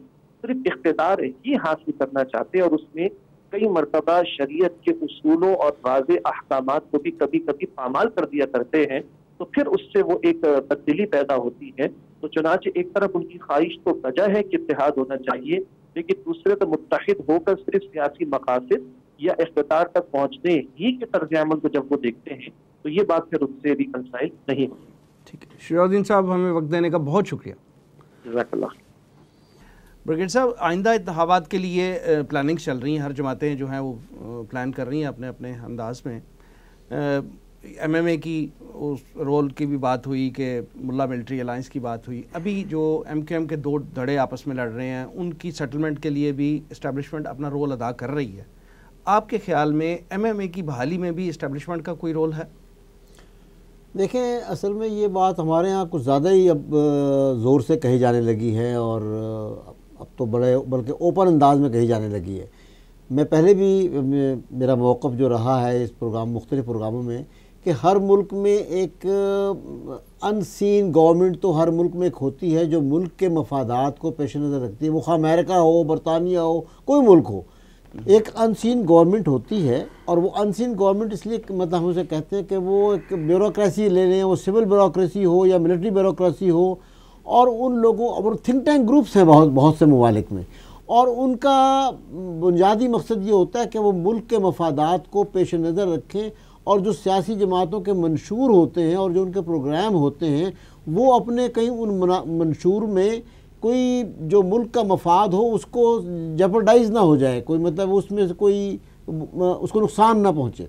صرف اقتدار ہی حاصل کرنا چاہتے ہیں اور اس میں کئی مرتبہ شریعت کے اصولوں اور واضح احکامات کو بھی کبھی کبھی پامال کر دیا کرتے ہیں، تو پھر اس سے وہ ایک تبدیلی پیدا ہوتی ہے۔ تو چنانچہ ایک طرف ان کی خواہش تو وجہ ہے کہ اتحاد ہونا چاہیے، لیکن دوسرے تو متحد ہو کر صرف سیاسی مقاصد یا اقتدار تک پہنچنے ہی کے طرز عمل کو جب وہ دیکھتے ہیں تو یہ بات پھر اس سے ریکنسائل نہیں ہوتی۔ ٹھیک ہے شیور الدین صاحب، ہمیں وقت دینے کا بہت شکریہ۔ جزاک اللہ۔ برگیڈ صاحب، آئندہ انتخابات کے لیے پلاننگ چل رہی ہیں، ہر جماعتیں جو ہیں وہ پلان کر رہی ہیں اپنے اپنے انداز میں۔ ایم ایم اے کی اس رول کی بھی بات ہوئی کہ ملا ملٹری الائنس کی بات ہوئی، ابھی جو ایم کیو ایم کے دو دھڑے آپس میں لڑ رہے ہیں ان کی سیٹلمنٹ کے لیے بھی اسٹیبلشمنٹ اپنا رول ادا کر رہی ہے۔ آپ کے خیال میں ایم ایم اے کی بحالی میں بھی اسٹیبلشمنٹ کا کوئی رول ہے؟ دیکھیں، اصل میں یہ بات ہمارے ہاں کچھ زیادہ ہی اب زور سے کہی جانے لگی ہے اور اب تو بلکہ اوپن انداز میں کہی جانے لگی ہے۔ میں پہلے بھی میرا موقف جو رہا ہے اس مختلف پروگراموں میں کہ ہر ملک میں ایک ان سین گورنمنٹ تو ہر ملک میں ایک ہوتی ہے جو ملک کے مفادات کو پیش نظر رکھتی ہے، وہ خواہ امریکہ ہو، برطانیہ ہو، کوئی ملک ہو، ایک ان سین گورنمنٹ ہوتی ہے۔ اور وہ ان سین گورنمنٹ اس لیے مطلب ہم اسے کہتے ہیں کہ وہ ایک بیوروکریسی لے لیں، وہ سول بیوروکریسی ہو یا ملٹری بیوروکریسی ہو، اور ان لوگوں اور تھنک ٹینک گروپس ہیں بہت سے ممالک میں، اور ان کا بنیادی مقصد یہ ہوتا ہے کہ وہ ملک کے مفادات کو پیش نظر رکھیں، اور جو سیاسی جماعتوں کے منشور ہوتے ہیں اور جو ان کے پروگرام ہوتے ہیں وہ اپنے کہیں ان منشور میں کوئی جو ملک کا مفاد ہو اس کو جیپرڈائز نہ ہو جائے، کوئی مطلب اس میں سے کوئی اس کو نقصان نہ پہنچے۔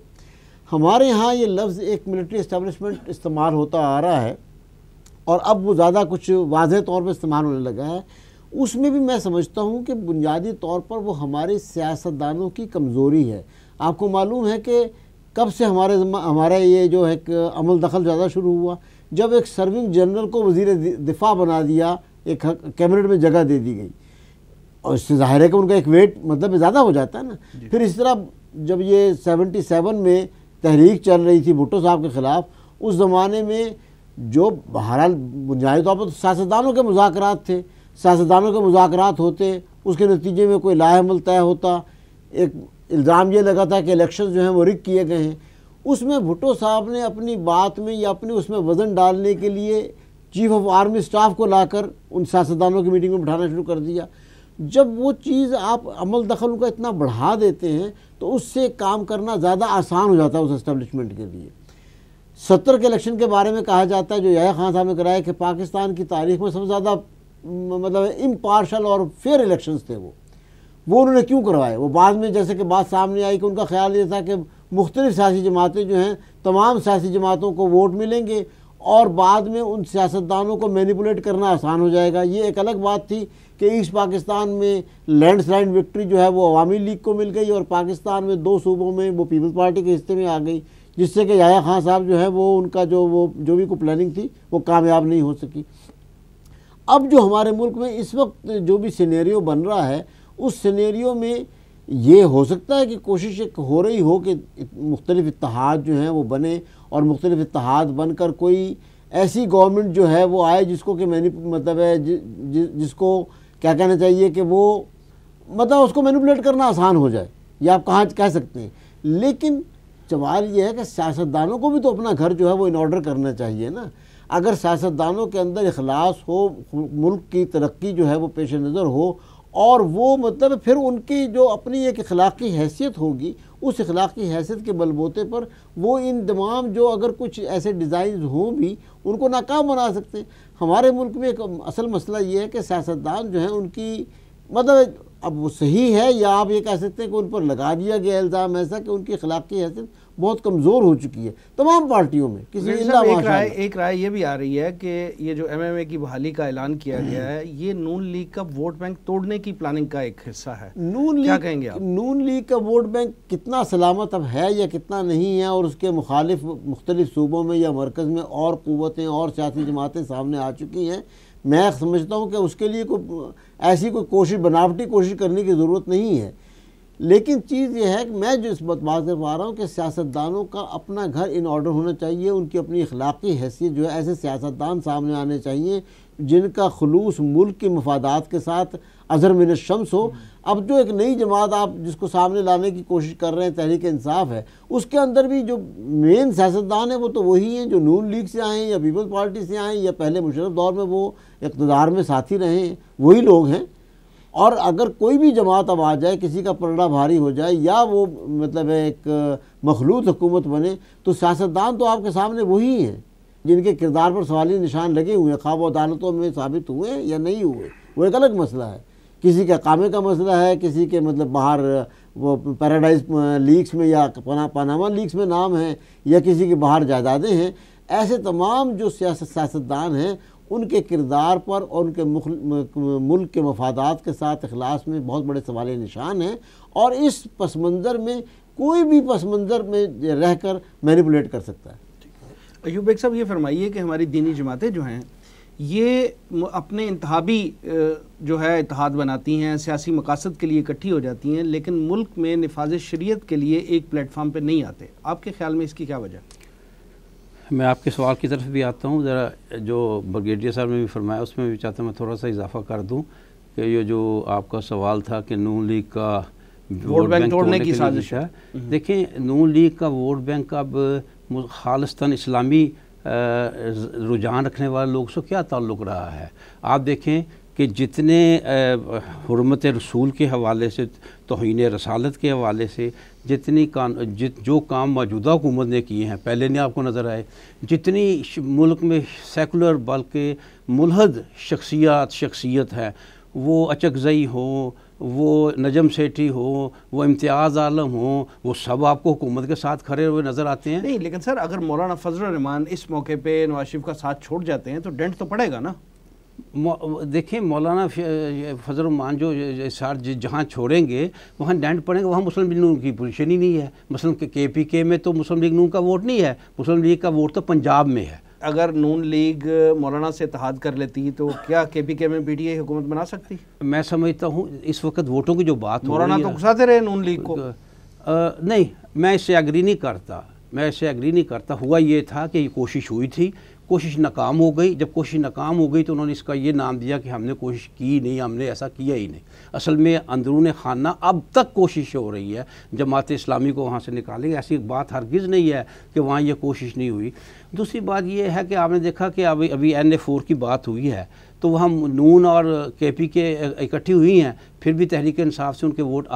ہمارے ہاں یہ لفظ ایک ملٹری اسٹیبلشمنٹ استعمال ہوتا آ رہا ہے، اور اب وہ زیادہ کچھ واضح طور پر استعمال ہونے لگا ہے۔ اس میں بھی میں سمجھتا ہوں کہ بنیادی طور پر وہ ہمارے سیاستدانوں کی کمزوری ہے۔ آپ کو معلوم ہے کہ کب سے ہمارا یہ جو ایک عمل دخل زیادہ شروع ہوا، جب ایک سرونگ جنرل کو وزیر دفاع بنا دیا، ایک کیبنٹ میں جگہ دے دی گئی، اور اس سے ظاہر ہے کہ ان کا ایک ویٹ مطلب زیادہ ہو جاتا ہے نا۔ پھر اس طرح جب یہ 77 میں تحریک چل رہی تھی بھٹو صاحب کے خلاف، اس زمانے میں جو بہرحال بنیادی طور پر سیاستدانوں کے مذاکرات تھے، سیاستدانوں کے مذاکرات ہوتے، اس کے نتیجے میں کوئی لاہ عمل طے ہوتا، ایک الزام یہ لگا تھا کہ الیکشن جو ہیں وہ رگ کیے گئے ہیں۔ اس میں بھٹو صاحب نے اپنی بات میں یا اپنی اس میں وزن ڈالنے کے لیے چیف آف آرمی سٹاف کو لا کر ان سیاستدانوں کی میٹنگ میں بٹھانا شروع کر دیا۔ جب وہ چیز آپ عمل دخل کا اتنا بڑھا دیتے ہیں تو اس سے کام کرنا زیادہ آسان ہو جاتا ہے اس اسٹیبلشمنٹ کے لیے۔ 70 کے الیکشن کے بارے میں کہا جاتا ہے جو یحییٰ خان صاحب نے کرایا کہ پاکستان کی تاریخ میں سب سے زیادہ مطلب امپارشل اور فیئر الیکشنز تھے وہ انہوں نے کیوں کروائے؟ وہ بعد میں جیسے کہ بات سامنے آئی کہ ان کا خیال یہ تھا کہ مختلف سیاسی جماعتیں جو ہیں تمام سیاسی جماعتوں کو ووٹ ملیں گے اور بعد میں ان سیاستدانوں کو مینیپولیٹ کرنا آسان ہو جائے گا۔ یہ ایک الگ بات تھی کہ ایسٹ پاکستان میں لینڈ سلائڈ وکٹری جو ہے وہ عوامی لیگ کو مل گئی، اور پاکستان میں 2 صوبوں میں وہ پیپلز پارٹی کے حصے میں آ گئی، جس سے کہ یحییٰ خان صاحب جو ہے وہ ان کا جو بھی کوئی پلاننگ تھی وہ کامیاب نہیں ہو سکی۔ اب جو ہمارے ملک میں اس وقت جو بھی سینیریو بن رہا ہے، اس سینیریو میں یہ ہو سکتا ہے کہ کوشش ایک ہو رہی ہو کہ مختلف اتحاد جو ہیں وہ بنے، اور مختلف اتحاد بن کر کوئی ایسی گورنمنٹ جو ہے وہ آئے جس کو کہ مطلب ہے جس کو کیا کہنا چاہیے کہ وہ مطلب اس کو مینیپولیٹ کرنا آسان ہو جائے، یا آپ کہہ سکتے ہیں۔ لیکن سوال یہ ہے کہ سیاستدانوں کو بھی تو اپنا گھر جو ہے وہ ان آرڈر کرنا چاہیے نا۔ اگر سیاستدانوں کے اندر اخلاص ہو، ملک کی ترقی جو ہے وہ پیش نظر ہو، اور وہ مطلب پھر ان کی جو اپنی ایک اخلاقی حیثیت ہوگی، اس اخلاقی حیثیت کے بل بوتے پر وہ ان تمام جو اگر کچھ ایسے ڈیزائنز ہوں بھی ان کو ناکام بنا سکتے ہیں۔ ہمارے ملک میں ایک اصل مسئلہ یہ ہے کہ سیاستدان جو ہیں ان کی مطلب اب وہ صحیح ہے یا آپ یہ کہہ سکتے ہیں کہ ان پر لگا دیا گیا الزام ایسا کہ ان کی اخلاقی حیثیت بہت کمزور ہو چکی ہے تمام پارٹیوں میں۔ ایک رائے یہ بھی آ رہی ہے کہ یہ جو MMA کی بحالی کا اعلان کیا گیا ہے یہ نون لیگ کا ووٹ بینک توڑنے کی پلاننگ کا ایک حصہ ہے۔ کیا کہیں گے آپ؟ نون لیگ کا ووٹ بینک کتنا سلامت اب ہے یا کتنا نہیں ہے، اور اس کے مخالف مختلف صوبوں میں یا مرکز میں اور قوتیں اور سیاسی جماعتیں سامنے آ چکی ہیں، میں سمجھتا ہوں کہ اس کے لیے ایسی کوئی بناوٹی کوشش کرنے کی ضرورت نہیں ہے۔ لیکن چیز یہ ہے کہ میں جو اس بات کر پا رہا ہوں کہ سیاستدانوں کا اپنا گھر ان آرڈر ہونا چاہیے، ان کی اپنی اخلاقی حیثیت جو ہے ایسے سیاستدان سامنے آنے چاہیے جن کا خلوص ملک کے مفادات کے ساتھ اظہر من الشمس ہو۔ اب جو ایک نئی جماعت آپ جس کو سامنے لانے کی کوشش کر رہے ہیں تحریک انصاف ہے، اس کے اندر بھی جو مین سیاستدان ہیں وہ تو وہی ہیں جو نون لیگ سے آئے ہیں یا پیپلز پارٹی سے آئے ہیں یا پہلے مشرف دور میں وہ اقتدار میں ساتھی رہے ہیں، وہی لوگ ہیں۔ اور اگر کوئی بھی جماعت اب آ جائے، کسی کا پلڑا بھاری ہو جائے یا وہ مطلب ایک مخلوط حکومت بنے، تو سیاستدان تو آپ کے سامنے وہی ہیں جن کے کردار پر سوالی نشان لگے ہوئے ہیں، خواہ وہ عدالتوں میں ثابت ہوئے یا نہیں ہوئے، وہ ایک الگ مسئلہ ہے۔ کسی کے اقامے کا مسئلہ ہے، کسی کے مطلب باہر وہ پیراڈائز لیکس میں یا پاناما لیکس میں نام ہیں، یا کسی کے باہر جائیدادیں ہیں۔ ایسے تمام جو سیاستدان ہیں ان کے کردار پر اور ان کے ملک کے مفادات کے ساتھ اخلاص میں بہت بڑے سوال نشان ہیں، اور اس پس منظر میں کوئی بھی پس منظر میں رہ کر مینیپولیٹ کر سکتا ہے۔ ایوب بیگ صاحب یہ فرمائیے کہ ہماری دینی جماعتیں جو ہیں یہ اپنے انتخابی جو ہے اتحاد بناتی ہیں، سیاسی مقاصد کے لیے اکٹھی ہو جاتی ہیں، لیکن ملک میں نفاذ شریعت کے لیے ایک پلیٹ فارم پہ نہیں آتے۔ آپ کے خیال میں اس کی کیا وجہ؟ میں آپ کے سوال کی طرف بھی آتا ہوں، ذرا جو بریگیڈیئر صاحب نے بھی فرمایا اس میں بھی چاہتا ہوں میں تھوڑا سا اضافہ کر دوں کہ یہ جو آپ کا سوال تھا کہ نون لیگ کا ووٹ بینک توڑنے کی سازش ہے، دیکھیں نون لیگ کا ووٹ بینک اب خالصتاً اسلامی رجحان رکھنے والے لوگ سے کیا تعلق رہا ہے۔ آپ دیکھیں کہ جتنے حرمت رسول کے حوالے سے، توہین رسالت کے حوالے سے جتنی جو کام موجودہ حکومت نے کیے ہیں، پہلے نہیں آپ کو نظر آئے، جتنی ملک میں سیکولر بلکہ ملحد شخصیت ہے، وہ اچکزئی ہو، وہ نجم سیٹھی ہو، وہ امتیاز عالم ہو، وہ سب آپ کو حکومت کے ساتھ کھڑے ہوئے نظر آتے ہیں. نہیں لیکن سر اگر مولانا فضل الرحمان اس موقع پہ نواز شریف کا ساتھ چھوڑ جاتے ہیں تو ڈنٹ تو پڑے گا نا. دیکھیں مولانا فضل الرحمان جو جہاں چھوڑیں گے وہاں ڈینٹ پڑیں گے، وہاں مسلم لیگ نون کی پوزیشن ہی نہیں ہے. مثلا کے پی کے میں تو مسلم لیگ نون کا ووٹ نہیں ہے، مسلم لیگ کا ووٹ تو پنجاب میں ہے. اگر نون لیگ مولانا سے اتحاد کر لیتی تو کیا کے پی کے میں پی ٹی آئی حکومت بنا سکتی؟ میں سمجھتا ہوں اس وقت ووٹوں کی جو بات ہو رہی ہے، مولانا تو گھساتے رہے نون لیگ کو. نہیں، میں اس سے ایگری نہیں کرتا. ہوا یہ تھا کہ یہ کوشش ہوئی تھی، کوشش ناکام ہو گئی. جب کوشش ناکام ہو گئی تو انہوں نے اس کا یہ نام دیا کہ ہم نے کوشش کی نہیں، ہم نے ایسا کیا ہی نہیں. اصل میں اندرون خانہ اب تک کوشش ہو رہی ہے جماعت اسلامی کو وہاں سے نکالیں گے. ایسی بات ہرگز نہیں ہے کہ وہاں یہ کوشش نہیں ہوئی. دوسری بات یہ ہے کہ آپ نے دیکھا کہ ابھی NA4 کی بات ہوئی ہے تو وہاں نون اور کے پی کے اکٹھی ہوئی ہیں، پھر بھی تحریک انصاف سے ان کے ووٹ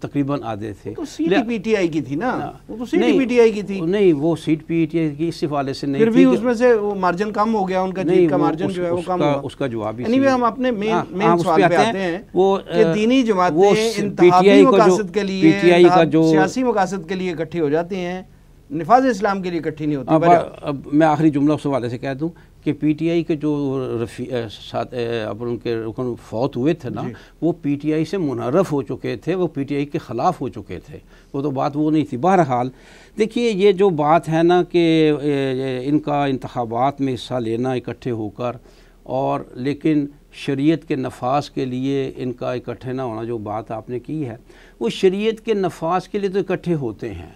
تقریباً آدھے تھے. تو سیٹ پی ٹی آئی کی تھی نا، وہ تو سیٹ پی ٹی آئی کی تھی. نہیں، وہ سیٹ پی ٹی آئی کی اس حوالے سے نہیں، پھر بھی اس میں سے وہ مارجن کم ہو گیا، ان کا جیت کا مارجن جو ہے وہ کم ہوا. اس کا جواب ہی anyway ہم اپنے مین سوال پہ آتے ہیں کہ دینی جماعتیں انتخابی مقاصد کے لیے، سیاسی مقاصد کے لیے اکٹھی ہو جاتی ہیں، نفاذ اسلام کے لیے اکٹھی نہیں ہوتی. اب میں آخری جملہ اس حوالے سے کہہ دوں کہ پی ٹی آئی کے جو ان کے رکن فوت ہوئے تھے نا، وہ پی ٹی آئی سے منحرف ہو چکے تھے، وہ پی ٹی آئی کے خلاف ہو چکے تھے. وہ تو بات وہ نہیں تھی. بہرحال دیکھیے یہ جو بات ہے نا کہ ان کا انتخابات میں حصہ لینا اکٹھے ہو کر، اور لیکن شریعت کے نفاذ کے لیے ان کا اکٹھے نہ ہونا، جو بات آپ نے کی ہے وہ شریعت کے نفاذ کے لیے تو اکٹھے ہوتے ہیں،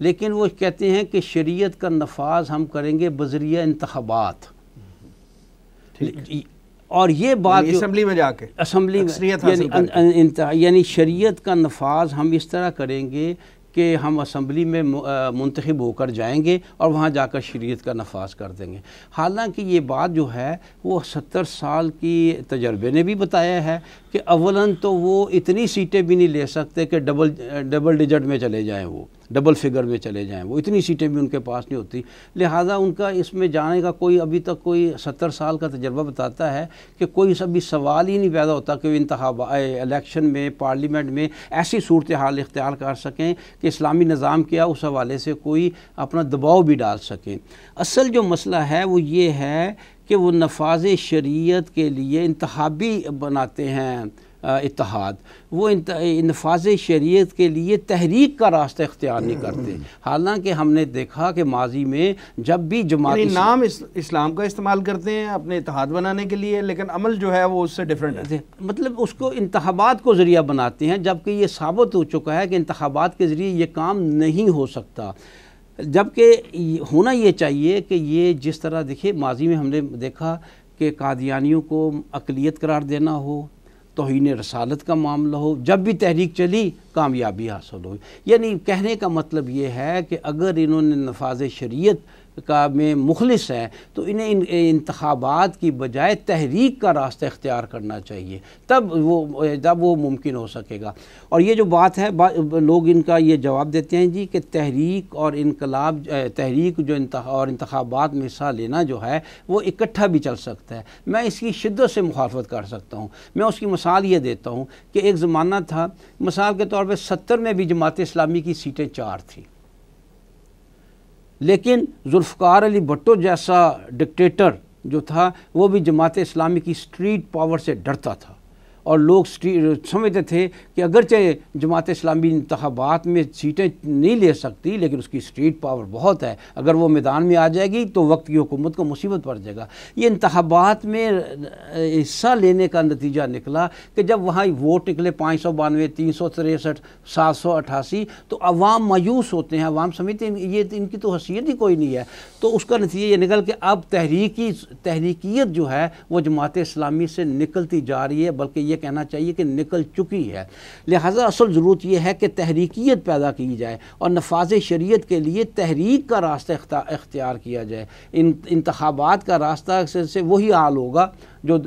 لیکن وہ کہتے ہیں کہ شریعت کا نفاذ ہم کریں گے بذریعہ انتخابات. اور یہ بات اسمبلی میں جا کے، اسمبلی میں یعنی شریعت کا نفاذ ہم اس طرح کریں گے کہ ہم اسمبلی میں منتخب ہو کر جائیں گے اور وہاں جا کر شریعت کا نفاذ کر دیں گے. حالانکہ یہ بات جو ہے وہ 70 سال کی تجربے نے بھی بتایا ہے کہ اولاً تو وہ اتنی سیٹیں بھی نہیں لے سکتے کہ ڈبل ڈیجٹ میں چلے جائیں، وہ ڈبل فگر میں چلے جائیں، وہ اتنی سیٹیں بھی ان کے پاس نہیں ہوتی. لہٰذا ان کا اس میں جانے کا کوئی ابھی تک کوئی 70 سال کا تجربہ بتاتا ہے کہ کوئی ابھی سوال ہی نہیں پیدا ہوتا کہ وہ الیکشن میں، پارلیمنٹ میں ایسی صورتحال اختیار کر سکیں کہ اسلامی نظام کیا اس حوالے سے کوئی اپنا دباؤ بھی ڈال سکیں. اصل جو مسئلہ ہے وہ یہ ہے کہ وہ نفاذ شریعت کے لیے انتخابی بناتے ہیں اتحاد، وہ نفاذ شریعت کے لیے تحریک کا راستہ اختیار نہیں کرتے. حالانکہ ہم نے دیکھا کہ ماضی میں جب بھی جماعت نام اسلام کا استعمال کرتے ہیں اپنے اتحاد بنانے کے لیے، لیکن عمل جو ہے وہ اس سے ڈیفرنٹ ہے. مطلب اس کو انتخابات کو ذریعہ بناتے ہیں، جبکہ یہ ثابت ہو چکا ہے کہ انتخابات کے ذریعے یہ کام نہیں ہو سکتا. جبکہ ہونا یہ چاہیے کہ یہ جس طرح دیکھیے ماضی میں ہم نے دیکھا کہ قادیانیوں کو اقلیت قرار دینا ہو، توہین رسالت کا معاملہ ہو، جب بھی تحریک چلی کامیابی حاصل ہوئی. یعنی کہنے کا مطلب یہ ہے کہ اگر انہوں نے نفاذ شریعت کا میں مخلص ہے تو انہیں انتخابات کی بجائے تحریک کا راستہ اختیار کرنا چاہیے، تب وہ ممکن ہو سکے گا. اور یہ جو بات ہے لوگ ان کا یہ جواب دیتے ہیں جی کہ تحریک اور انقلاب، تحریک جو اور انتخابات میں حصہ لینا جو ہے وہ اکٹھا بھی چل سکتا ہے. میں اس کی شدت سے مخالفت کر سکتا ہوں. میں اس کی مثال یہ دیتا ہوں کہ ایک زمانہ تھا، مثال کے طور پہ 70 میں بھی جماعت اسلامی کی سیٹیں 4 تھیں، لیکن ذوالفقار علی بھٹو جیسا ڈکٹیٹر جو تھا وہ بھی جماعت اسلامی کی اسٹریٹ پاور سے ڈرتا تھا، اور لوگ سمجھتے تھے کہ اگرچہ جماعت اسلامی انتخابات میں سیٹیں نہیں لے سکتی لیکن اس کی اسٹریٹ پاور بہت ہے، اگر وہ میدان میں آ جائے گی تو وقت کی حکومت کو مصیبت پڑ جائے گا. یہ انتخابات میں حصہ لینے کا نتیجہ نکلا کہ جب وہاں ووٹ نکلے 592، 363، 788 تو عوام مایوس ہوتے ہیں، عوام سمجھتے ہیں یہ ان کی تو حیثیت ہی کوئی نہیں ہے. تو اس کا نتیجہ یہ نکل کہ اب تحریکیت جو ہے وہ جماعت اسلامی سے نکلتی جا رہی ہے، بلکہ یہ یہ کہنا چاہیے کہ نکل چکی ہے. لہٰذا اصل ضرورت یہ ہے کہ تحریکیت پیدا کی جائے اور نفاذ شریعت کے لیے تحریک کا راستہ اختیار کیا جائے. انتخابات کا راستہ سے وہی حال ہوگا جو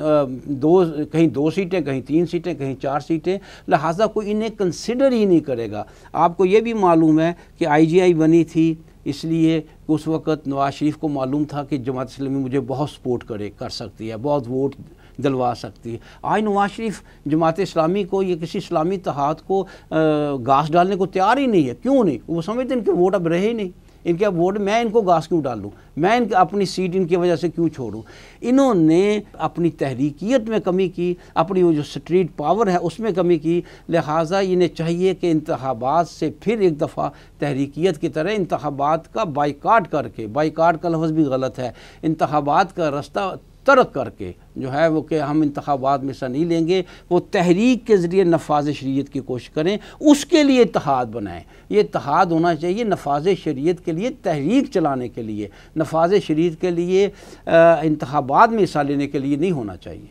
کہیں 2 سیٹیں, کہیں 3 سیٹیں, کہیں 4 سیٹیں. لہٰذا کوئی انہیں کنسیڈر ہی نہیں کرے گا. آپ کو یہ بھی معلوم ہے کہ IGI بنی تھی اس لیے کہ اس وقت نواز شریف کو معلوم تھا کہ جماعت اسلامی مجھے بہت سپورٹ کر سکتی ہے, بہت ووٹ دلوا سکتی ہے. آج نواز شریف جماعت اسلامی کو یا کسی اسلامی اتحاد کو گھاس ڈالنے کو تیار ہی نہیں ہے. کیوں نہیں؟ وہ سمجھتے ہیں ان کے ووٹ اب رہے ہی نہیں. ان کے اب ووٹ میں ان کو گھاس کیوں ڈالوں, میں اپنی سیٹ ان کی وجہ سے کیوں چھوڑوں. انہوں نے اپنی تحریکیت میں کمی کی, اپنی وہ جو اسٹریٹ پاور ہے اس میں کمی کی. لہٰذا انہیں چاہیے کہ انتخابات سے پھر ایک دفعہ تحریکیت کی طرح انتخابات کا بائیکاٹ کر کے, بائیکاٹ کا لفظ بھی غلط ہے, انتخابات کا راستہ ترک کر کے جو ہے وہ کہ ہم انتخابات میں حصہ نہیں لیں گے, وہ تحریک کے ذریعے نفاذ شریعت کی کوشش کریں. اس کے لیے اتحاد بنائیں. یہ اتحاد ہونا چاہیے نفاذ شریعت کے لیے, تحریک چلانے کے لیے, نفاذ شریعت کے لیے, انتخابات میں حصہ لینے کے لیے نہیں ہونا چاہیے.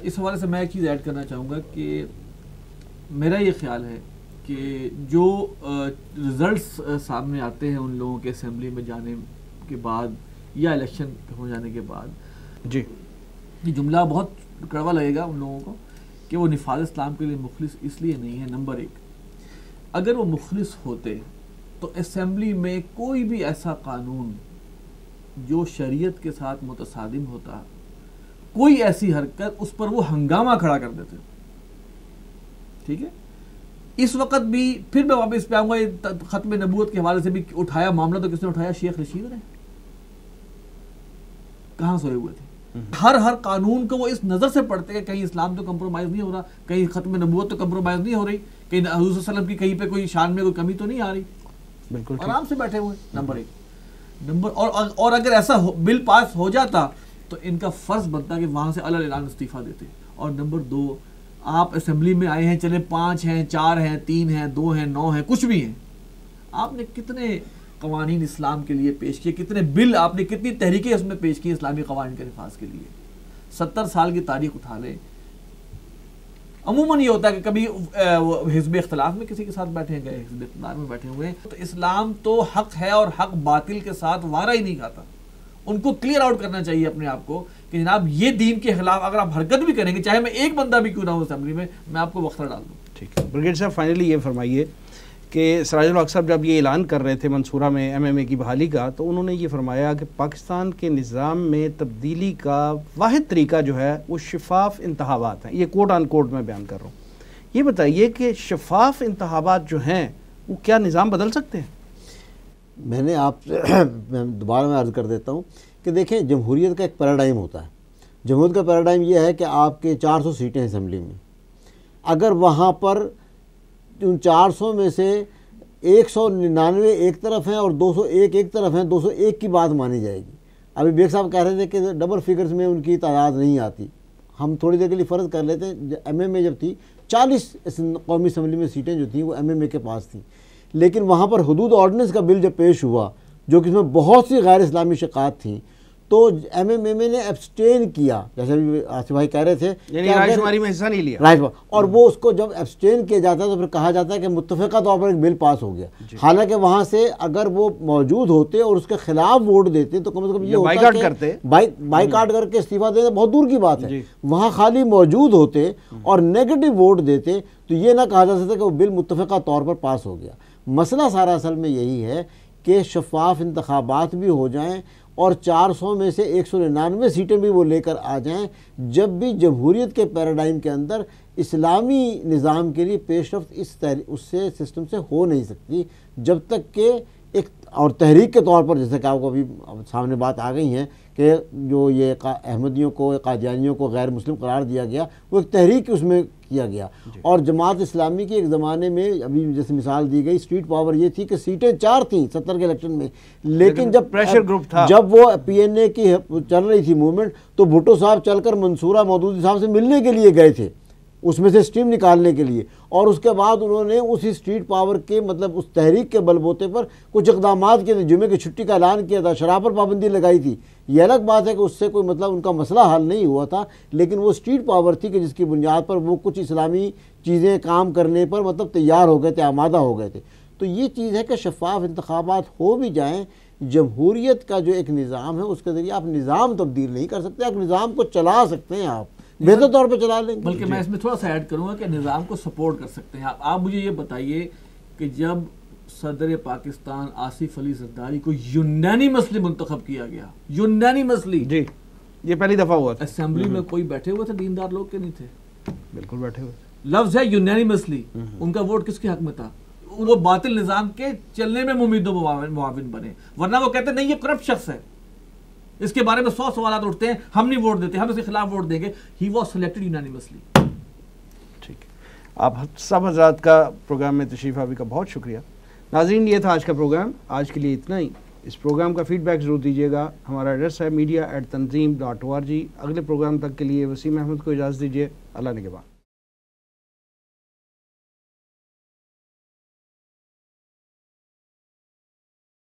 اس حوالے سے میں ایک چیز ایڈ کرنا چاہوں گا کہ میرا یہ خیال ہے کہ جو رزلٹس سامنے آتے ہیں ان لوگوں کے اسمبلی میں جانے کے بعد یا الیکشن ہو جانے کے بعد, جی یہ جملہ بہت کڑوا لگے گا ان لوگوں کو کہ وہ نفاذ اسلام کے لیے مخلص اس لیے نہیں ہے. نمبر 1, اگر وہ مخلص ہوتے تو اسمبلی میں کوئی بھی ایسا قانون جو شریعت کے ساتھ متصادم ہوتا, کوئی ایسی حرکت, اس پر وہ ہنگامہ کھڑا کر دیتے. ٹھیک ہے, اس وقت بھی پھر میں واپس پہ آؤں گا, ختم نبوت کے حوالے سے بھی اٹھایا معاملہ تو کس نے اٹھایا؟ شیخ رشید نے. کہاں سوئے ہوئے تھے؟ ہر قانون کو وہ اس نظر سے پڑھتے کہ کہیں اسلام تو کمپرومائز نہیں ہو رہا, کہیں ختم نبوت تو کمپرومائز نہیں ہو رہی, کہیں حضور صلی اللہ علیہ وسلم کی کہیں پہ کوئی شان میں کوئی کمی تو نہیں آ رہی. بالکل آرام سے بیٹھے ہوئے. نمبر 1 اور اگر ایسا بل پاس ہو جاتا تو ان کا فرض بنتا کہ وہاں سے اعلان استعفیٰ دیتے. اور نمبر 2, آپ اسمبلی میں آئے ہیں, چلے 5 ہیں, 4 ہیں, 3 ہیں, 2 ہیں, 9 ہیں, کچھ بھی ہیں, آپ نے کتنے قوانین اسلام کے لیے پیش کیے, کتنے بل آپ نے, کتنی تحریکیں اس میں پیش کی اسلامی قوانین کے نفاذ کے لیے. 70 سال کی تاریخ اٹھا لیں. عموماً یہ ہوتا ہے کہ کبھی حزب اختلاف میں کسی کے ساتھ بیٹھے گئے, حزب اقتدار میں بیٹھے ہوئے. تو اسلام تو حق ہے اور حق باطل کے ساتھ وارہ ہی نہیں کھاتا. ان کو کلیئر آؤٹ کرنا چاہیے اپنے آپ کو کہ جناب یہ دین کے خلاف اگر آپ حرکت بھی کریں گے, چاہے میں ایک بندہ بھی کیوں نہ ہو اسمبلی میں آپ کو وقت ڈال دوں. ٹھیک ہے بریگیڈ صاحب, فائنلی یہ فرمائیے کہ سراج الحق صاحب جب یہ اعلان کر رہے تھے منصورہ میں MMA کی بحالی کا, تو انہوں نے یہ فرمایا کہ پاکستان کے نظام میں تبدیلی کا واحد طریقہ جو ہے وہ شفاف انتخابات ہیں. یہ کوٹ آن کوٹ میں بیان کر رہا ہوں. یہ بتائیے کہ شفاف انتخابات جو ہیں وہ کیا نظام بدل سکتے ہیں؟ میں نے آپ سے دوبارہ میں عرض کر دیتا ہوں کہ دیکھیں, جمہوریت کا ایک پیراڈائم ہوتا ہے. جمہوریت کا پیراڈائم یہ ہے کہ آپ کے 400 سیٹیں ہیں اسمبلی میں. اگر وہاں پر ان 400 میں سے 199 ایک طرف ہیں اور 201 ایک طرف ہیں, 201 کی بات مانی جائے گی. ابھی بیگ صاحب کہہ رہے تھے کہ ڈبل فگرز میں ان کی تعداد نہیں آتی. ہم تھوڑی دیر کے لیے فرض کر لیتے ہیں MMA جب تھی 40 قومی اسمبلی میں سیٹیں جو تھیں وہ MMA کے پاس تھیں, لیکن وہاں پر حدود آرڈیننس کا بل جب پیش ہوا جو کہ اس میں بہت سی غیر اسلامی شقات تھیں, تو MMA نے ایبسٹین کیا, جیسے ابھی آصف بھائی کہہ رہے تھے, یعنی رائے شماری میں حصہ نہیں لیا. رائٹ, اور وہ اس کو جب ایبسٹین کیا جاتا ہے تو پھر کہا جاتا ہے کہ متفقہ طور پر ایک بل پاس ہو گیا. حالانکہ وہاں سے اگر وہ موجود ہوتے اور اس کے خلاف ووٹ دیتے تو کم از کم یہ ہوتا کہ بائیکاٹ کر کے استعفیٰ دینا بہت دور کی بات ہے. وہاں خالی موجود ہوتے اور نیگیٹو ووٹ دیتے تو یہ نہ کہا جا سکتا کہ وہ بل متفقہ طور پر پاس ہو گیا. مسئلہ سارا اصل میں یہی ہے کہ شفاف انتخابات بھی ہو جائیں اور 400 میں سے 199 سیٹیں بھی وہ لے کر آ جائیں. جب بھی جمہوریت کے پیراڈائم کے اندر اسلامی نظام کے لیے پیش رفت اس سے سسٹم سے ہو نہیں سکتی جب تک کہ ایک اور تحریک کے طور پر, جیسے کہ آپ کو ابھی سامنے بات آ گئی ہیں کہ جو یہ احمدیوں کو, قادیانیوں کو غیر مسلم قرار دیا گیا, وہ ایک تحریک اس میں کیا گیا. اور جماعت اسلامی کے ایک زمانے میں ابھی جیسے مثال دی گئی, اسٹریٹ پاور یہ تھی کہ سیٹیں 4 تھیں 70 کے الیکشن میں, لیکن جب پریشر گروپ تھا, جب وہ PNA کی چل رہی تھی موومنٹ, تو بھٹو صاحب چل کر منصورہ مودودی صاحب سے ملنے کے لیے گئے تھے اس میں سے اسٹیم نکالنے کے لیے، اور اس کے بعد انہوں نے اسی اسٹریٹ پاور کے مطلب اس تحریک کے بل بوتے پر کچھ اقدامات کیے تھے، جمعے کی چھٹی کا اعلان کیا تھا، شراب پر پابندی لگائی تھی۔ یہ الگ بات ہے کہ اس سے کوئی مطلب ان کا مسئلہ حل نہیں ہوا تھا، لیکن وہ اسٹریٹ پاور تھی کہ جس کی بنیاد پر وہ کچھ اسلامی چیزیں کام کرنے پر مطلب تیار ہو گئے تھے، آمادہ ہو گئے تھے۔ تو یہ چیز ہے کہ شفاف انتخابات ہو بھی جائیں، جمہوریت کا جو ایک نظام ہے اس کے ذریعے آپ نظام تبدیل نہیں کر سکتے، آپ نظام کو چلا سکتے ہیں، آپ بہتر طور پہ چلا لیں گے۔ بلکہ میں اس میں تھوڑا سا ایڈ کروں گا کہ نظام کو سپورٹ کر سکتے ہیں آپ مجھے یہ بتائیے کہ جب صدر پاکستان آصف علی زرداری کو یونینیمسلی منتخب کیا گیا، یونینیمسلی، جی یہ پہلی دفعہ ہوا تھا، اسمبلی میں کوئی بیٹھے ہوئے تھے دیندار لوگ کے نہیں تھے؟ بالکل بیٹھے ہوئے تھے۔ لفظ ہے یونینیمسلی، ان کا ووٹ کس کے حق میں تھا؟ وہ باطل نظام کے چلنے میں ممید و معاون بنے، ورنہ وہ کہتے نہیں یہ کرپٹ شخص ہے، اس کے بارے میں 100 سوالات اٹھتے ہیں، ہم نہیں ووٹ دیتے، ہم اس کے خلاف ووٹ دیں گے۔ He was selected unanimously. ٹھیک ہے، آپ سب حضرات کا پروگرام میں تشریف آوری کا بہت شکریہ۔ ناظرین یہ تھا آج کا پروگرام، آج کے لیے اتنا ہی۔ اس پروگرام کا فیڈ بیک ضرور دیجیے گا، ہمارا ایڈریس ہے media@tanzeem.org۔ اگلے پروگرام تک کے لیے وسیم احمد کو اجازت دیجیے، اللہ نگہبان۔